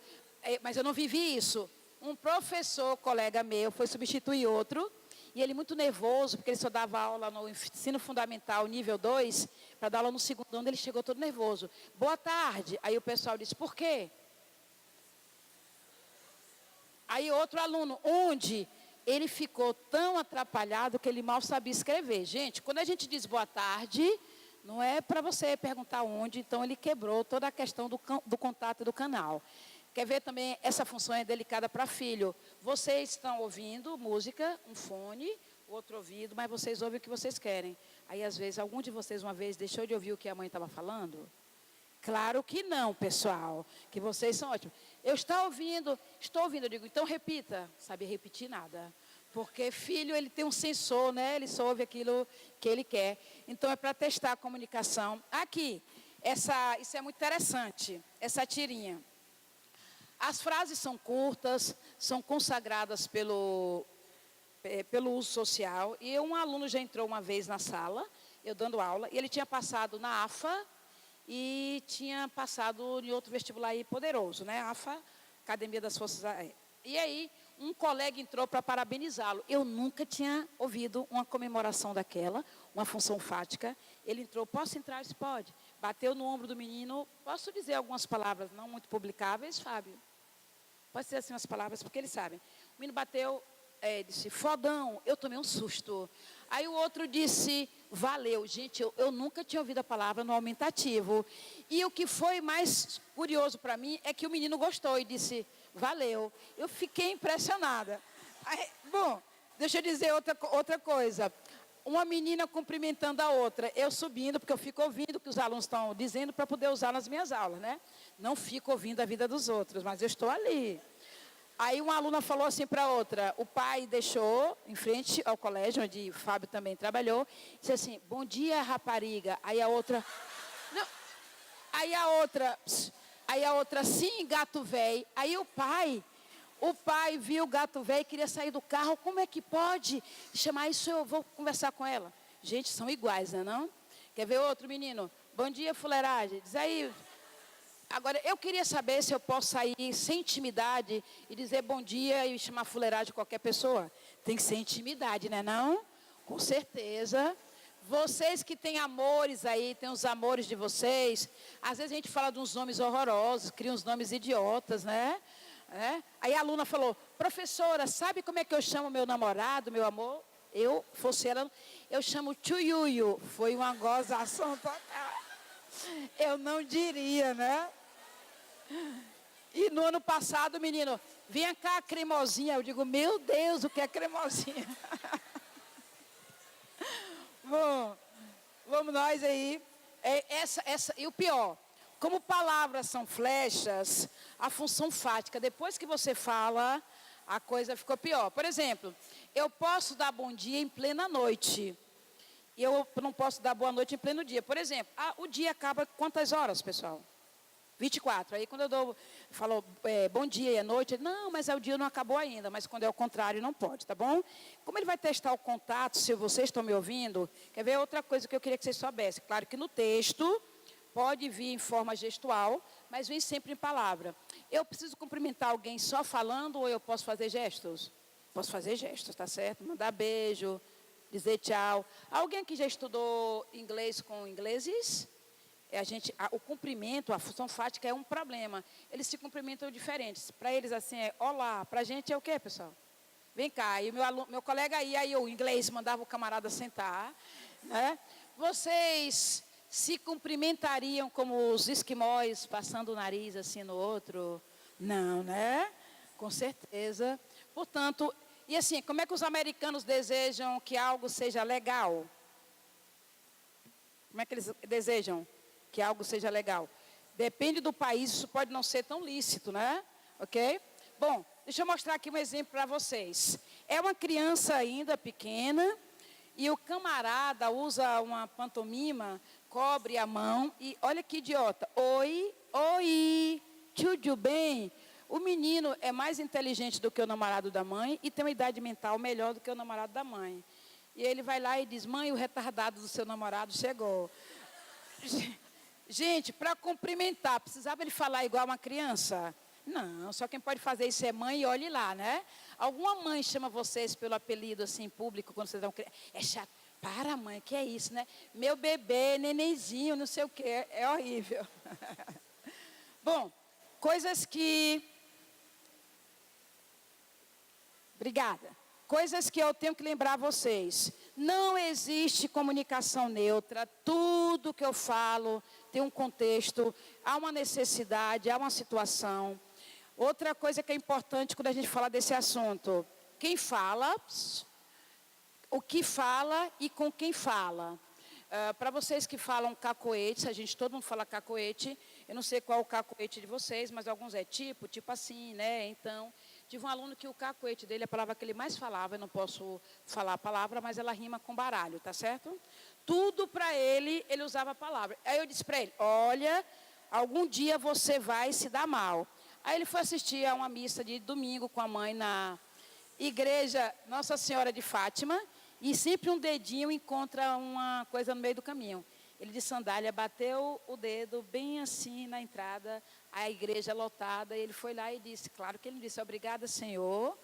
mas eu não vivi isso. Um professor, colega meu, foi substituir outro, e ele muito nervoso, porque ele só dava aula no ensino fundamental, nível 2, para dar aula no segundo ano, ele chegou todo nervoso. Boa tarde. Aí o pessoal disse, por quê? Aí outro aluno, onde? Ele ficou tão atrapalhado que ele mal sabia escrever. Gente, quando a gente diz boa tarde, não é para você perguntar onde, então ele quebrou toda a questão do contato do canal. Quer ver também, essa função é delicada para filho. Vocês estão ouvindo música, um fone, outro ouvido, mas vocês ouvem o que vocês querem. Aí, às vezes, algum de vocês uma vez deixou de ouvir o que a mãe estava falando? Claro que não, pessoal, que vocês são ótimos. Eu estou ouvindo, eu digo, então repita. Sabe repetir nada. Porque filho, ele tem um sensor, né? Ele só ouve aquilo que ele quer. Então, é para testar a comunicação. Aqui, isso é muito interessante, essa tirinha. As frases são curtas, são consagradas pelo uso social. E um aluno já entrou uma vez na sala, eu dando aula, e ele tinha passado na AFA e tinha passado em outro vestibular aí poderoso, né? AFA, Academia das Forças Aéreas. E aí, um colega entrou para parabenizá-lo. Eu nunca tinha ouvido uma comemoração daquela, uma função fática. Ele entrou, posso entrar? Disse, pode. Bateu no ombro do menino, posso dizer algumas palavras não muito publicáveis, Fábio? Pode ser assim umas palavras, porque eles sabem. O menino bateu, disse, fodão, eu tomei um susto. Aí o outro disse, valeu. Gente, eu nunca tinha ouvido a palavra no aumentativo. E o que foi mais curioso para mim é que o menino gostou e disse, valeu. Eu fiquei impressionada. Aí, bom, deixa eu dizer outra coisa. Uma menina cumprimentando a outra. Eu subindo, porque eu fico ouvindo o que os alunos estão dizendo para poder usar nas minhas aulas, né? Não fico ouvindo a vida dos outros, mas eu estou ali. Aí uma aluna falou assim para a outra, o pai deixou em frente ao colégio, onde o Fábio também trabalhou, disse assim, bom dia, rapariga. Aí a outra, não. Aí a outra, sim, gato velho. Aí o pai viu o gato velho e queria sair do carro. Como é que pode chamar isso? Eu vou conversar com ela. Gente, são iguais, né, não? Quer ver outro menino? Bom dia, fuleiragem. Diz aí. Agora, eu queria saber se eu posso sair sem intimidade e dizer bom dia e chamar fuleiragem de qualquer pessoa. Tem que ser intimidade, né, não? Com certeza. Vocês que têm amores aí, tem os amores de vocês. Às vezes a gente fala de uns nomes horrorosos, cria uns nomes idiotas, né? Aí a aluna falou, professora, sabe como é que eu chamo meu namorado, meu amor? Fosse ela, eu chamo Tchuyuyu. Foi uma gozação total. Eu não diria, né? E no ano passado, o menino, vem cá, cremosinha. Eu digo, meu Deus, o que é cremosinha? Bom, vamos nós aí. E o pior, como palavras são flechas, a função fática, depois que você fala, a coisa ficou pior. Por exemplo, eu posso dar bom dia em plena noite. E eu não posso dar boa noite em pleno dia. Por exemplo, o dia acaba quantas horas, pessoal? 24. Aí quando eu falo bom dia e é noite, não, mas o dia não acabou ainda. Mas quando é o contrário, não pode, tá bom? Como ele vai testar o contato, se vocês estão me ouvindo, quer ver outra coisa que eu queria que vocês soubessem. Claro que no texto pode vir em forma gestual, mas vem sempre em palavra. Eu preciso cumprimentar alguém só falando ou eu posso fazer gestos? Posso fazer gestos, tá certo? Mandar beijo, dizer tchau. Alguém aqui já estudou inglês com ingleses? O cumprimento, a função fática é um problema. Eles se cumprimentam diferentes. Para eles, assim, é olá. Para a gente é o quê, pessoal? Vem cá. E meu colega aí o inglês mandava o camarada sentar. Né? Vocês se cumprimentariam como os esquimós, passando o nariz assim no outro? Não, né? Com certeza. Portanto, e assim, como é que os americanos desejam que algo seja legal? Como é que eles desejam que algo seja legal? Depende do país, isso pode não ser tão lícito, né? Ok? Bom, deixa eu mostrar aqui um exemplo para vocês. É uma criança ainda pequena, E o camarada usa uma pantomima, cobre a mão e olha que idiota. Oi, oi, tudo bem? O menino é mais inteligente do que o namorado da mãe e tem uma idade mental melhor do que o namorado da mãe. E ele vai lá e diz, mãe, o retardado do seu namorado chegou. Gente, para cumprimentar, precisava ele falar igual uma criança? Não, só quem pode fazer isso é mãe e olhe lá, né? Alguma mãe chama vocês pelo apelido assim público quando vocês dão criança? É chato. Para, mãe, que é isso, né? Meu bebê, nenenzinho, não sei o quê. É horrível. Bom, coisas que... Obrigada. Coisas que eu tenho que lembrar vocês. Não existe comunicação neutra. Tudo que eu falo tem um contexto, há uma necessidade, há uma situação. Outra coisa que é importante quando a gente fala desse assunto. Quem fala, o que fala e com quem fala. Para vocês que falam cacoete, todo mundo fala cacoete, eu não sei qual o cacoete de vocês, mas alguns é tipo assim, né? Então, tive um aluno que o cacoete dele, a palavra que ele mais falava, eu não posso falar a palavra, mas ela rima com baralho, tá certo? Tudo para ele usava a palavra. Aí eu disse para ele, olha, algum dia você vai se dar mal. Aí ele foi assistir a uma missa de domingo com a mãe na igreja Nossa Senhora de Fátima, e sempre um dedinho encontra uma coisa no meio do caminho. Ele de sandália bateu o dedo bem assim na entrada, a igreja lotada, e ele foi lá e disse, claro que ele disse, obrigada, Senhor.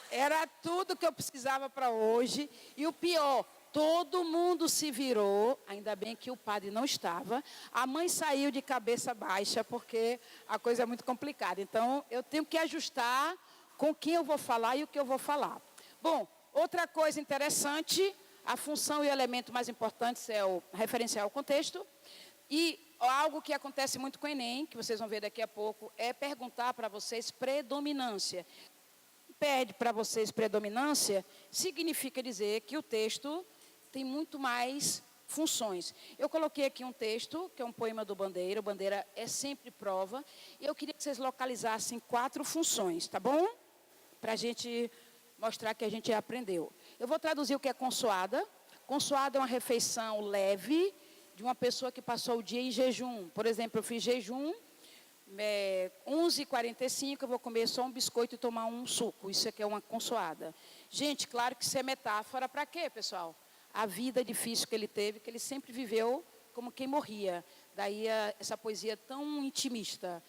Era tudo que eu precisava para hoje. E o pior, todo mundo se virou, ainda bem que o padre não estava. A mãe saiu de cabeça baixa, porque a coisa é muito complicada. Então, eu tenho que ajustar com quem eu vou falar e o que eu vou falar. Bom, outra coisa interessante, a função e o elemento mais importantes é o referencial ao contexto. E algo que acontece muito com o Enem, que vocês vão ver daqui a pouco, é perguntar para vocês predominância. Pede para vocês predominância, significa dizer que o texto tem muito mais funções. Eu coloquei aqui um texto, que é um poema do Bandeira. O Bandeira é sempre prova. E eu queria que vocês localizassem 4 funções, tá bom? Para a gente mostrar que a gente aprendeu. Eu vou traduzir o que é consoada. Consoada é uma refeição leve de uma pessoa que passou o dia em jejum. Por exemplo, eu fiz jejum, 11h45, eu vou comer só um biscoito e tomar um suco. Isso aqui é uma consoada. Gente, claro que isso é metáfora para quê, pessoal? A vida difícil que ele teve, que ele sempre viveu como quem morria. Daí essa poesia tão intimista.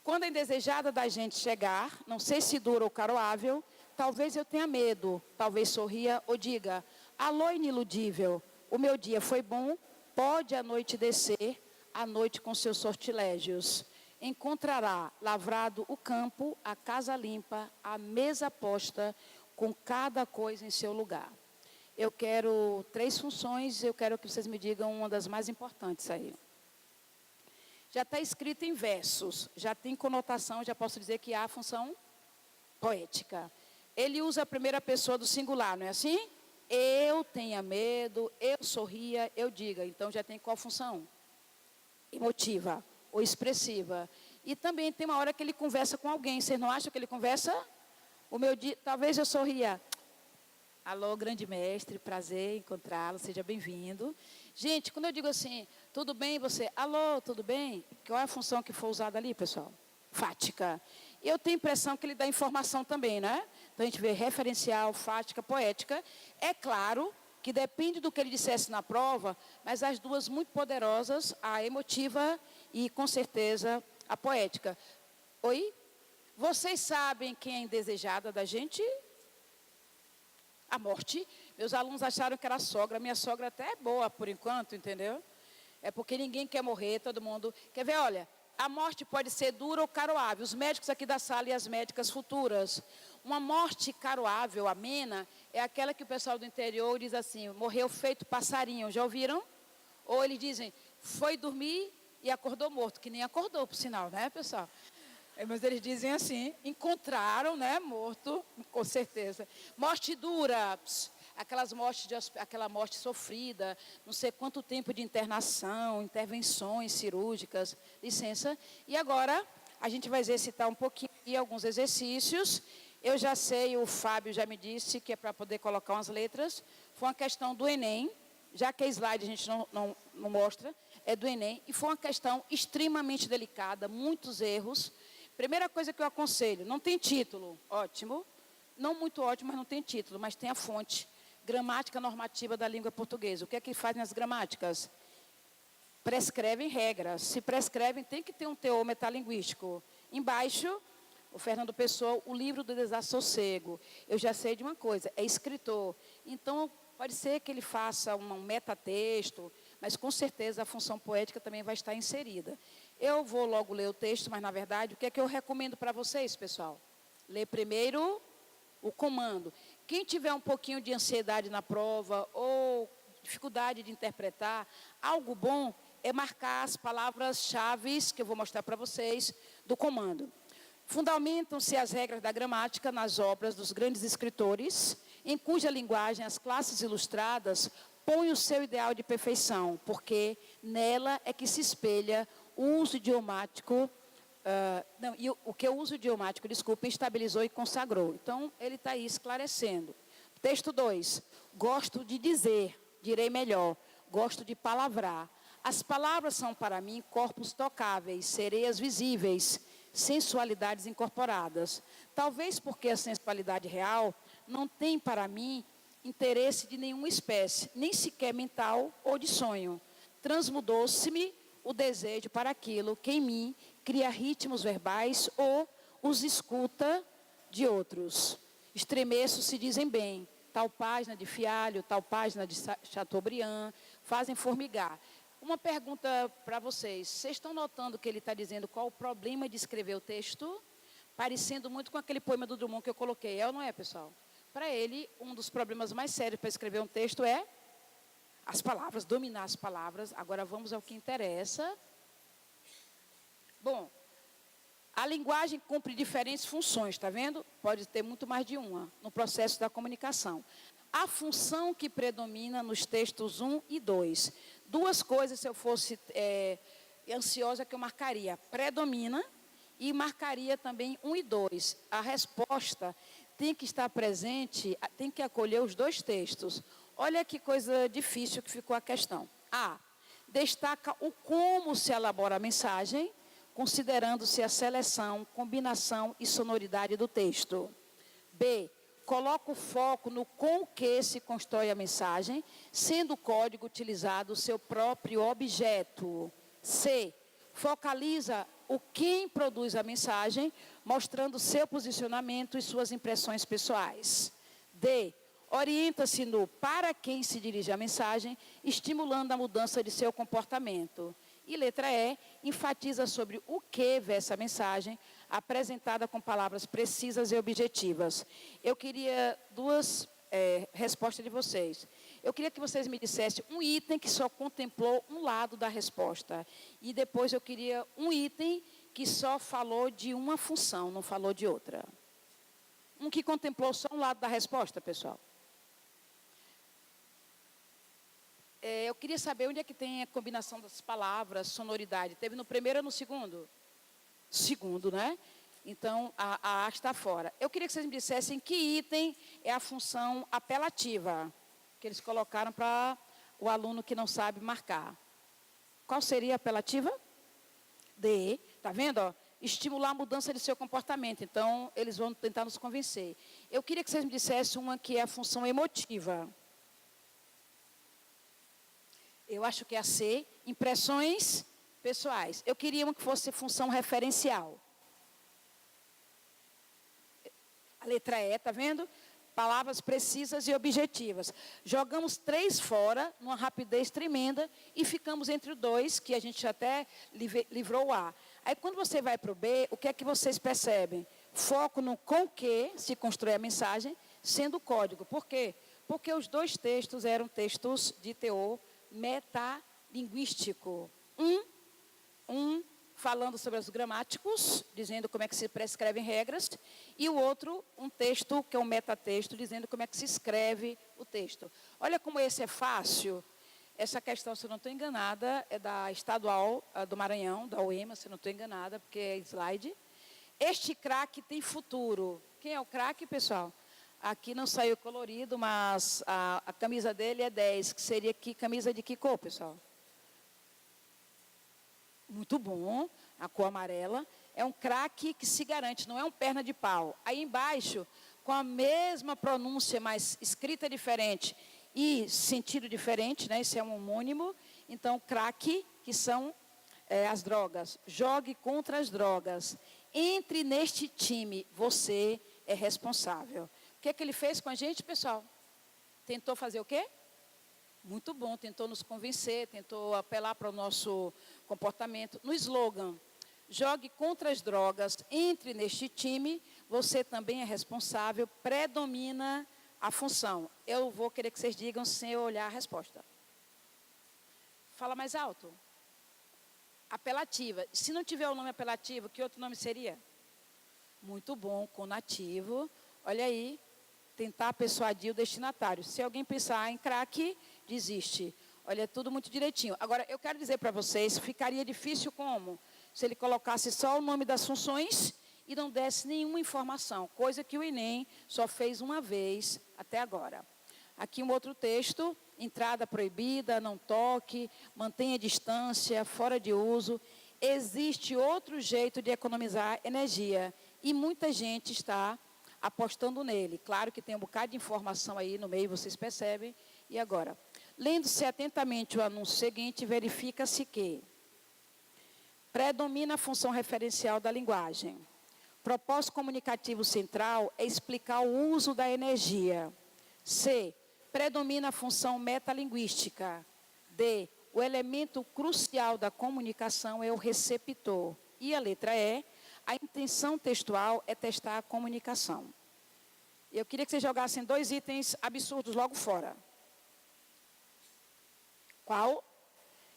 Quando a indesejada da gente chegar, não sei se dura ou caroável, talvez eu tenha medo, talvez sorria ou diga, alô iniludível, o meu dia foi bom, pode a noite descer, a noite com seus sortilégios. Encontrará lavrado o campo, a casa limpa, a mesa posta, com cada coisa em seu lugar. Eu quero 3 funções, eu quero que vocês me digam uma das mais importantes aí. Já está escrito em versos, já tem conotação, já posso dizer que há a função poética. Ele usa a primeira pessoa do singular, não é assim? Eu tenha medo, eu sorria, eu diga. Então já tem qual função? Emotiva ou expressiva. E também tem uma hora que ele conversa com alguém. Vocês não acham que ele conversa? Talvez eu sorria. Alô, grande mestre, prazer em encontrá-lo, seja bem-vindo. Gente, quando eu digo assim, tudo bem você? Alô, tudo bem? Qual é a função que for usada ali, pessoal? Fática. Eu tenho a impressão que ele dá informação também, né? Então a gente vê referencial, fática, poética. É claro que depende do que ele dissesse na prova, mas as duas muito poderosas, a emotiva e, com certeza, a poética. Oi? Vocês sabem quem é indesejada da gente? A morte. Meus alunos acharam que era a sogra. Minha sogra até é boa por enquanto, entendeu? É porque ninguém quer morrer, todo mundo... Quer ver, olha, a morte pode ser dura ou caroável. Os médicos aqui da sala e as médicas futuras. Uma morte caroável, amena, é aquela que o pessoal do interior diz assim, morreu feito passarinho. Já ouviram? Ou eles dizem, foi dormir e acordou morto, que nem acordou, por sinal, né, pessoal? Mas eles dizem assim, encontraram, né, morto, com certeza. Morte dura, aquela morte sofrida, não sei quanto tempo de internação, intervenções cirúrgicas, licença. E agora, a gente vai exercitar um pouquinho aqui, alguns exercícios. Eu já sei, o Fábio já me disse que é para poder colocar umas letras. foi uma questão do Enem, já que a slide a gente não mostra, é do Enem, e foi uma questão extremamente delicada, muitos erros. Primeira coisa que eu aconselho, não tem título, ótimo, não muito ótimo, mas não tem título, mas tem a fonte, gramática normativa da língua portuguesa. O que é que faz nas gramáticas? Prescrevem regras, se prescrevem, tem que ter um teor metalinguístico. Embaixo, o Fernando Pessoa, o livro do desassossego. Eu já sei de uma coisa, é escritor, então pode ser que ele faça um metatexto, mas com certeza a função poética também vai estar inserida. Eu vou logo ler o texto, mas na verdade, o que é que eu recomendo para vocês, pessoal? Ler primeiro o comando. Quem tiver um pouquinho de ansiedade na prova ou dificuldade de interpretar, algo bom é marcar as palavras-chave que eu vou mostrar para vocês do comando. Fundamentam-se as regras da gramática nas obras dos grandes escritores, em cuja linguagem as classes ilustradas põem o seu ideal de perfeição, porque nela é que se espelha o uso idiomático, o que o uso idiomático, estabilizou e consagrou. Então, ele está aí esclarecendo. Texto 2. Gosto de dizer, direi melhor, gosto de palavrar. As palavras são para mim corpos tocáveis, sereias visíveis, sensualidades incorporadas. Talvez porque a sensualidade real não tem para mim interesse de nenhuma espécie, nem sequer mental ou de sonho. Transmudou-se-me o desejo para aquilo que em mim cria ritmos verbais ou os escuta de outros. Estremeço se dizem bem, tal página de Fialho, tal página de Chateaubriand, fazem formigar. Uma pergunta para vocês. Vocês estão notando que ele está dizendo qual o problema de escrever o texto? Parecendo muito com aquele poema do Drummond que eu coloquei. É ou não é, pessoal? Para ele, um dos problemas mais sérios para escrever um texto é as palavras, dominar as palavras. Agora vamos ao que interessa. Bom, a linguagem cumpre diferentes funções, está vendo? Pode ter muito mais de uma no processo da comunicação. A função que predomina nos textos 1 e 2. Duas coisas, se eu fosse ansiosa, que eu marcaria. Predomina e marcaria também 1 e 2. A resposta tem que estar presente, tem que acolher os dois textos. Olha que coisa difícil que ficou a questão. A. Destaca o como se elabora a mensagem, considerando-se a seleção, combinação e sonoridade do texto. B. Coloca o foco no com que se constrói a mensagem, sendo o código utilizado o seu próprio objeto. C. Focaliza o quem produz a mensagem, mostrando seu posicionamento e suas impressões pessoais. D. Orienta-se no para quem se dirige a mensagem, estimulando a mudança de seu comportamento. E letra E, enfatiza sobre o que versa a mensagem, apresentada com palavras precisas e objetivas. Eu queria duas respostas de vocês. Eu queria que vocês me dissessem um item que só contemplou um lado da resposta. E depois eu queria um item que só falou de uma função, não falou de outra. Um que contemplou só um lado da resposta, pessoal. Eu queria saber onde é que tem a combinação das palavras, sonoridade. Teve no primeiro ou no segundo? Segundo, né? Então, a está fora. Eu queria que vocês me dissessem que item é a função apelativa, que eles colocaram para o aluno que não sabe marcar. Qual seria a apelativa? D. Está vendo? Ó? Estimular a mudança de seu comportamento. Então, eles vão tentar nos convencer. Eu queria que vocês me dissessem uma que é a função emotiva. Eu acho que é a C, impressões pessoais. Eu queria uma que fosse função referencial. A letra E, está vendo? Palavras precisas e objetivas. Jogamos 3 fora, numa rapidez tremenda, e ficamos entre o 2, que a gente até livrou o A. Aí, quando você vai para o B, o que é que vocês percebem? Foco no com que se constrói a mensagem, sendo o código. Por quê? Porque os dois textos eram textos de teor metalinguístico. Um falando sobre os gramáticos, dizendo como é que se prescrevem regras, e o outro, um texto que é um metatexto, dizendo como é que se escreve o texto. Olha como esse é fácil. Essa questão, se eu não estou enganada, é da Estadual do Maranhão, da UEMA, se eu não estou enganada, porque é slide. Este craque tem futuro. Quem é o craque, pessoal? Aqui não saiu colorido, mas a camisa dele é 10, que seria que camisa de que cor, pessoal? Muito bom, a cor amarela. É um craque que se garante, não é um perna de pau. Aí embaixo, com a mesma pronúncia, mas escrita diferente e sentido diferente, né? Isso é um homônimo. Então, craque, que são as drogas. Jogue contra as drogas. Entre neste time, você é responsável. O que é que ele fez com a gente, pessoal? Tentou fazer o quê? Muito bom, tentou nos convencer, tentou apelar para o nosso comportamento. No slogan, jogue contra as drogas, entre neste time, você também é responsável, predomina a função. Eu vou querer que vocês digam sem eu olhar a resposta. Fala mais alto. Apelativa. Se não tiver o nome apelativo, que outro nome seria? Muito bom, conativo. Olha aí. Tentar persuadir o destinatário. Se alguém pensar em craque, desiste. Olha, é tudo muito direitinho. Agora, eu quero dizer para vocês, ficaria difícil como? Se ele colocasse só o nome das funções e não desse nenhuma informação, coisa que o Enem só fez uma vez até agora. Aqui um outro texto, entrada proibida, não toque, mantenha distância, fora de uso. Existe outro jeito de economizar energia e muita gente está apostando nele. Claro que tem um bocado de informação aí no meio, vocês percebem. E agora? Lendo-se atentamente o anúncio seguinte, verifica-se que predomina a função referencial da linguagem. Propósito comunicativo central é explicar o uso da energia. C. Predomina a função metalinguística. D. O elemento crucial da comunicação é o receptor. E a letra E. A intenção textual é testar a comunicação. Eu queria que vocês jogassem 2 itens absurdos logo fora. Qual?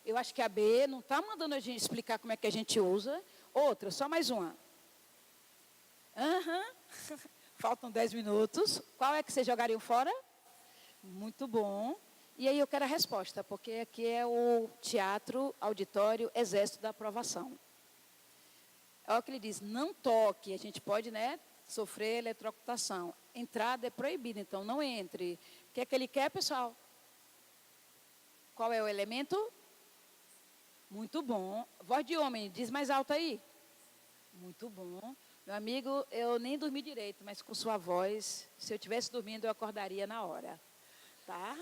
Eu acho que a B não está mandando a gente explicar como é que a gente usa. Outra, só mais uma. Faltam 10 minutos. Qual é que vocês jogariam fora? Muito bom. E aí eu quero a resposta, porque aqui é o teatro, auditório, exército da aprovação. Olha o que ele diz, não toque, a gente pode, né, sofrer eletrocutação. Entrada é proibida, então não entre. O que é que ele quer, pessoal? Qual é o elemento? Muito bom. Voz de homem, diz mais alto aí. Muito bom. Meu amigo, eu nem dormi direito, mas com sua voz, se eu estivesse dormindo, eu acordaria na hora. Tá?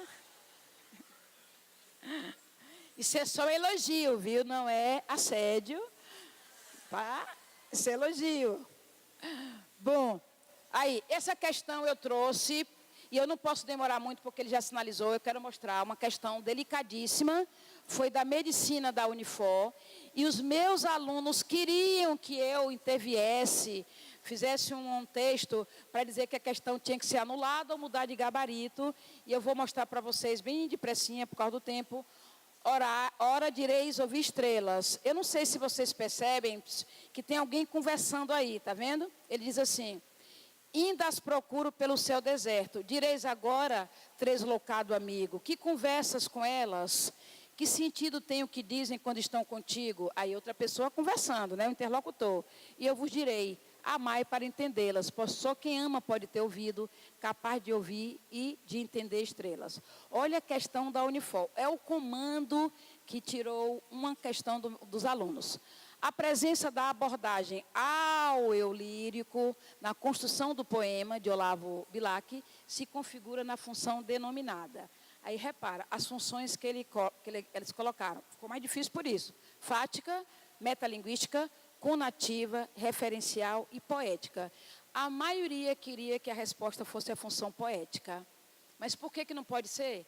Isso é só elogio, viu? Não é assédio. Tá? Isso é elogio. Bom, aí, essa questão eu trouxe, e eu não posso demorar muito porque ele já sinalizou, eu quero mostrar uma questão delicadíssima, foi da medicina da Unifor, e os meus alunos queriam que eu interviesse, fizesse um texto para dizer que a questão tinha que ser anulada ou mudar de gabarito, e eu vou mostrar para vocês bem depressinha por causa do tempo. Ora direis ouvir estrelas. Eu não sei se vocês percebem que tem alguém conversando aí, tá vendo? Ele diz assim, indas procuro pelo céu deserto, direis agora, deslocado amigo, que conversas com elas? Que sentido tem o que dizem quando estão contigo? Aí outra pessoa conversando, né? O interlocutor. E eu vos direi, amai para entendê-las, pois só quem ama pode ter ouvido, capaz de ouvir e de entender estrelas. Olha a questão da Unifor. É o comando que tirou uma questão dos alunos. A presença da abordagem ao eu lírico na construção do poema de Olavo Bilac se configura na função denominada. Aí repara, as funções que eles colocaram. Ficou mais difícil por isso. Fática, metalinguística, conativa, referencial e poética. A maioria queria que a resposta fosse a função poética. Mas por que não pode ser?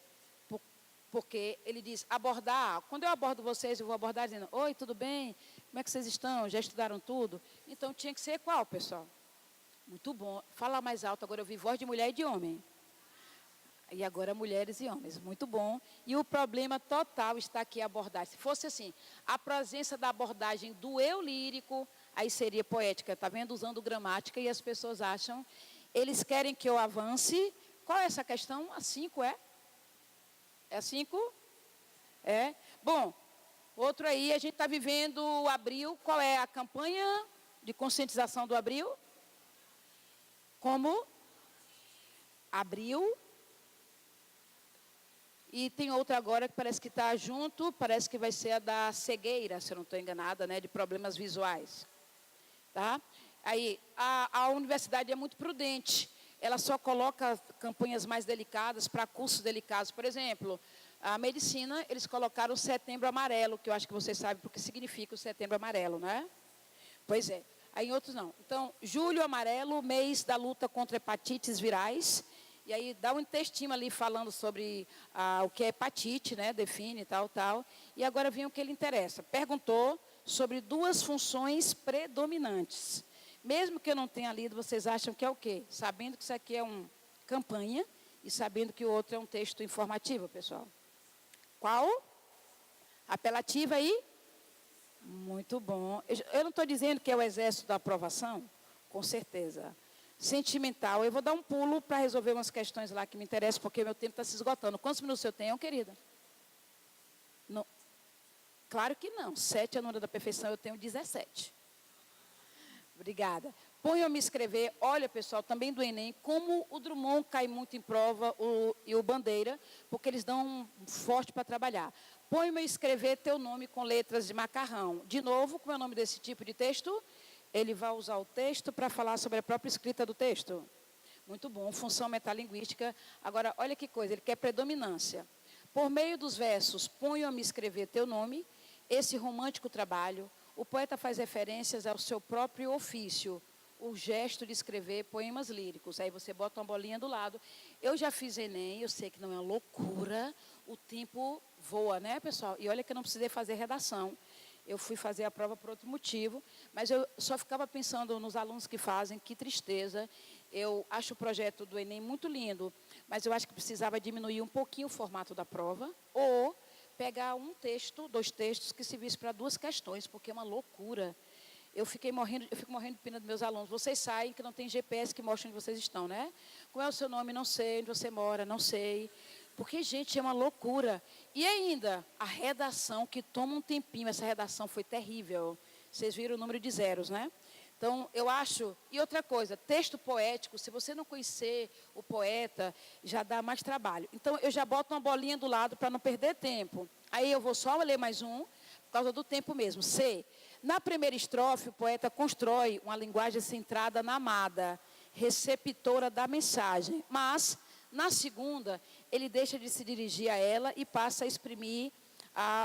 Porque ele diz abordar. Quando eu abordo vocês, eu vou abordar dizendo, oi, tudo bem? Como é que vocês estão? Já estudaram tudo? Então tinha que ser qual, pessoal? Muito bom. Fala mais alto, agora eu vi voz de mulher e de homem. E agora mulheres e homens, muito bom. E o problema total está aqui a abordagem. Se fosse assim, a presença da abordagem do eu lírico, aí seria poética, tá vendo? Usando gramática e as pessoas acham, eles querem que eu avance. Qual é essa questão? A 5 é? É a 5? É. Bom, outro aí, a gente está vivendo o Abril. Qual é a campanha de conscientização do Abril? Como? Abril. E tem outra agora que parece que está junto, parece que vai ser a da cegueira, se eu não estou enganada, né, de problemas visuais. Tá? Aí, a universidade é muito prudente. Ela só coloca campanhas mais delicadas para cursos delicados. Por exemplo, a medicina, eles colocaram o Setembro Amarelo, que eu acho que vocês sabem o que significa o Setembro Amarelo, né? Pois é. Aí em outros não. Então, Julho Amarelo, mês da luta contra hepatites virais. E aí dá um textinho ali falando sobre o que é hepatite, né? Define, tal. E agora vem o que ele interessa. Perguntou sobre duas funções predominantes. Mesmo que eu não tenha lido, vocês acham que é o quê? Sabendo que isso aqui é uma campanha e sabendo que o outro é um texto informativo, pessoal. Qual? Apelativa e? Muito bom. Eu não estou dizendo que é o exército da aprovação? Com certeza. Sentimental. Eu vou dar um pulo para resolver umas questões lá que me interessam, porque meu tempo está se esgotando. Quantos minutos eu tenho, querida? Não. Claro que não. 7 é o número da perfeição, eu tenho 17. Obrigada. Ponham-me escrever, olha pessoal, também do Enem, como o Drummond cai muito em prova e o Bandeira, porque eles dão um forte para trabalhar. Ponham-me escrever teu nome com letras de macarrão. De novo, como é o nome desse tipo de texto? Ele vai usar o texto para falar sobre a própria escrita do texto. Muito bom, função metalinguística. Agora, olha que coisa, ele quer predominância. Por meio dos versos, ponham-me escrever teu nome, esse romântico trabalho, o poeta faz referências ao seu próprio ofício, o gesto de escrever poemas líricos. Aí você bota uma bolinha do lado. Eu já fiz Enem, eu sei que não é uma loucura, o tempo voa, né, pessoal? E olha que eu não precisei fazer redação. Eu fui fazer a prova por outro motivo, mas eu só ficava pensando nos alunos que fazem, que tristeza. Eu acho o projeto do Enem muito lindo, mas eu acho que precisava diminuir um pouquinho o formato da prova, ou pegar um texto, 2 textos que servissem para 2 questões, porque é uma loucura. Eu fico morrendo de pena dos meus alunos. Vocês saem que não tem GPS que mostra onde vocês estão, né? Qual é o seu nome? Não sei. Onde você mora? Não sei. Porque, gente, é uma loucura. E ainda, a redação, que toma um tempinho. Essa redação foi terrível. Vocês viram o número de zeros, né? Então, eu acho... E outra coisa, texto poético, se você não conhecer o poeta, já dá mais trabalho. Então, eu já boto uma bolinha do lado para não perder tempo. Aí eu vou só ler mais um, por causa do tempo mesmo. C. Na primeira estrofe, o poeta constrói uma linguagem centrada na amada, receptora da mensagem. Mas, na segunda, ele deixa de se dirigir a ela e passa a exprimir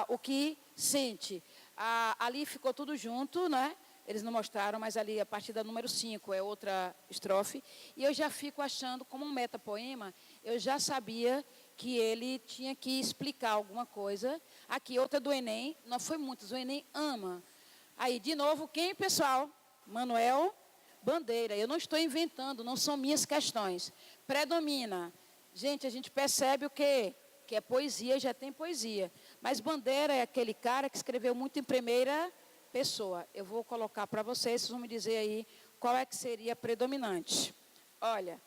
o que sente. Ali ficou tudo junto, né? Eles não mostraram, mas ali, a partir da número 5, é outra estrofe. E eu já fico achando, como um metapoema, eu já sabia que ele tinha que explicar alguma coisa. Aqui, outra do Enem, não foi muitas, o Enem ama. Aí, de novo, quem, pessoal? Manuel Bandeira. Eu não estou inventando, não são minhas questões. Predomina. Gente, a gente percebe o quê? Que é poesia, já tem poesia. Mas Bandeira é aquele cara que escreveu muito em primeira pessoa. Eu vou colocar para vocês vão me dizer aí qual é que seria predominante. Olha,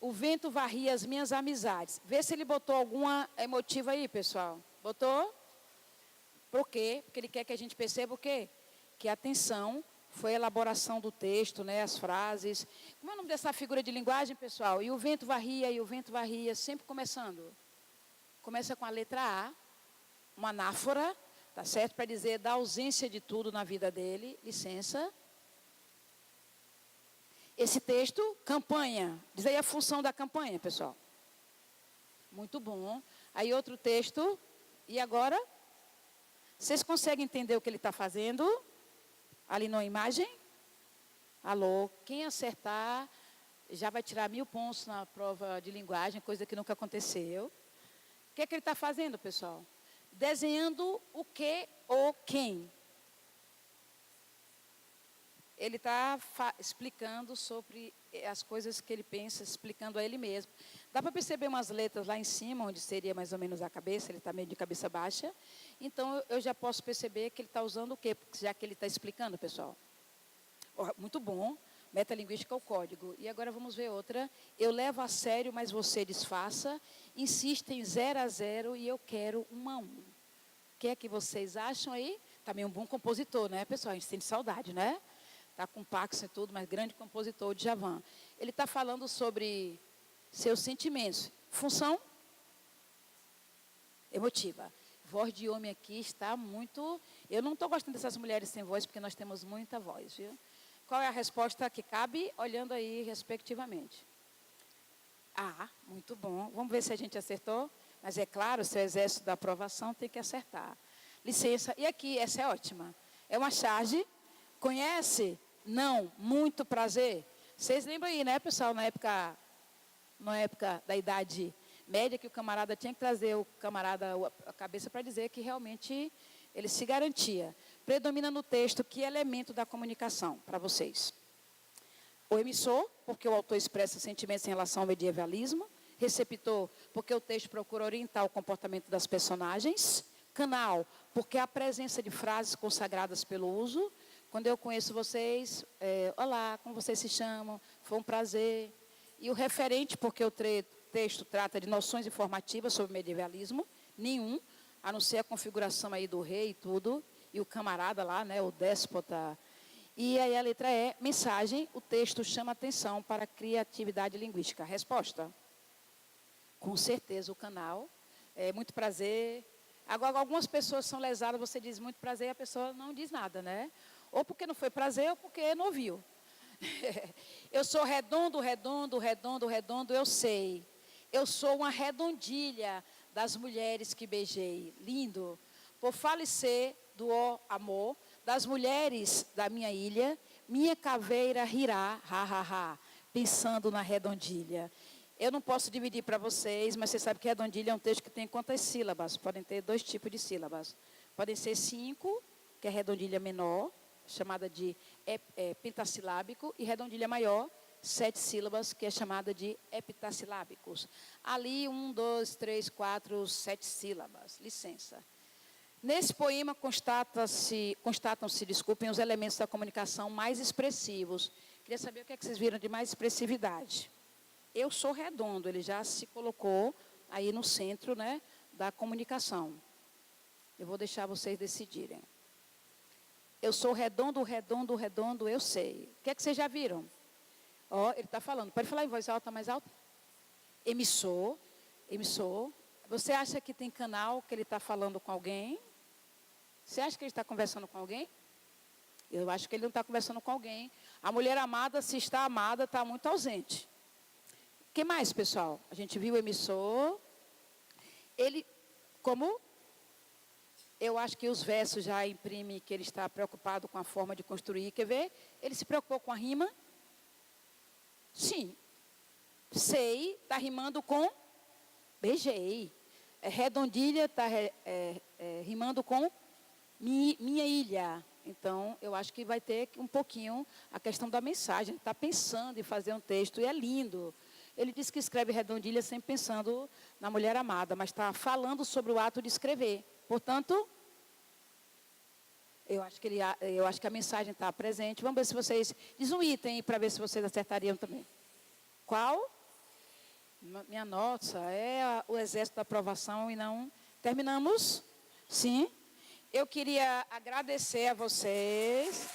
o vento varria as minhas amizades. Vê se ele botou alguma emotiva aí, pessoal. Botou? Por quê? Porque ele quer que a gente perceba o quê? Que a atenção foi a elaboração do texto, né, as frases. Como é o nome dessa figura de linguagem, pessoal? E o vento varria, sempre começando. Começa com a letra A, uma anáfora, tá certo? Para dizer da ausência de tudo na vida dele. Licença. Esse texto, campanha. Diz aí a função da campanha, pessoal. Muito bom. Aí outro texto. E agora? Vocês conseguem entender o que ele está fazendo? Ali na imagem? Alô? Quem acertar já vai tirar 1000 pontos na prova de linguagem, coisa que nunca aconteceu. O que é que ele está fazendo, pessoal? Desenhando o que ou quem. Ele está explicando sobre as coisas que ele pensa, explicando a ele mesmo. Dá para perceber umas letras lá em cima, onde seria mais ou menos a cabeça, ele está meio de cabeça baixa. Então, eu já posso perceber que ele está usando o quê? Já que ele está explicando, pessoal. Muito bom. Metalinguística é o código. E agora vamos ver outra. Eu levo a sério, mas você disfarça. Insiste em 0 a 0 e eu quero 1 a 1. O que é que vocês acham aí? Também um bom compositor, né, pessoal? A gente sente saudade, né? Está com Pax e tudo, mas grande compositor de Djavan. Ele está falando sobre seus sentimentos. Função emotiva. Voz de homem aqui está muito... Eu não estou gostando dessas mulheres sem voz, porque nós temos muita voz, viu? Qual é a resposta que cabe? Olhando aí, respectivamente. Ah, muito bom. Vamos ver se a gente acertou. Mas é claro, seu exército da aprovação tem que acertar. Licença. E aqui, essa é ótima. É uma charge. Conhece? Não. Muito prazer. Vocês lembram aí, né, pessoal, na época da Idade Média, que o camarada tinha que trazer a cabeça para dizer que realmente ele se garantia. Predomina no texto que elemento da comunicação para vocês? O emissor, porque o autor expressa sentimentos em relação ao medievalismo. Receptor, porque o texto procura orientar o comportamento das personagens. Canal, porque há a presença de frases consagradas pelo uso. Quando eu conheço vocês, olá, como vocês se chamam? Foi um prazer. E o referente, porque o texto trata de noções informativas sobre o medievalismo. Nenhum, a não ser a configuração aí do rei e tudo. E o camarada lá, né, o déspota. E aí a letra E, mensagem, o texto chama atenção para a criatividade linguística. Resposta? Com certeza o canal. Muito prazer. Agora, algumas pessoas são lesadas, você diz muito prazer e a pessoa não diz nada, né? Ou porque não foi prazer ou porque não ouviu. Eu sou redondo, redondo, redondo, redondo, eu sei. Eu sou uma redondilha das mulheres que beijei. Lindo. Por falecer do amor das mulheres da minha ilha, minha caveira rirá, ha, ha, ha, pensando na redondilha. Eu não posso dividir para vocês, mas você sabe que redondilha é um texto que tem quantas sílabas? Podem ter 2 tipos de sílabas. Podem ser 5, que é redondilha menor, chamada de pentassilábico, e redondilha maior, 7 sílabas, que é chamada de heptassilábicos. Ali, 1, 2, 3, 4, 7 sílabas. Licença. Nesse poema constatam-se, desculpem, os elementos da comunicação mais expressivos. Queria saber o que é que vocês viram de mais expressividade. Eu sou redondo, ele já se colocou aí no centro, né, da comunicação. Eu vou deixar vocês decidirem. Eu sou redondo, redondo, redondo, eu sei. O que é que vocês já viram? Ó, ele está falando. Pode falar em voz alta, mais alta? Emissor. Você acha que tem canal que ele está falando com alguém? Você acha que ele está conversando com alguém? Eu acho que ele não está conversando com alguém. A mulher amada, se está amada, está muito ausente. O que mais, pessoal? A gente viu o emissor. Ele, como? Eu acho que os versos já imprimem que ele está preocupado com a forma de construir. Quer ver? Ele se preocupou com a rima? Sim. Sei, está rimando com beijei. Redondilha está rimando com minha ilha. Então, eu acho que vai ter um pouquinho a questão da mensagem. Ele está pensando em fazer um texto e é lindo. Ele diz que escreve redondilha sempre pensando na mulher amada, mas está falando sobre o ato de escrever. Portanto, eu acho que a mensagem está presente. Vamos ver se vocês... Diz um item para ver se vocês acertariam também. Qual? Minha nossa, é o exército da aprovação e não... Terminamos? Sim. Eu queria agradecer a vocês.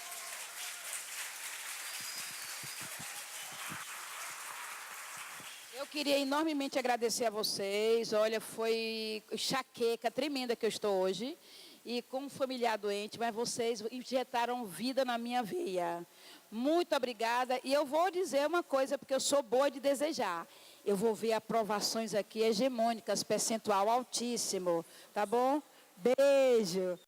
Eu queria enormemente agradecer a vocês. Olha, foi enxaqueca tremenda que eu estou hoje. E com um familiar doente, mas vocês injetaram vida na minha veia. Muito obrigada. E eu vou dizer uma coisa, porque eu sou boa de desejar. Eu vou ver aprovações aqui hegemônicas, percentual altíssimo. Tá bom? Beijo.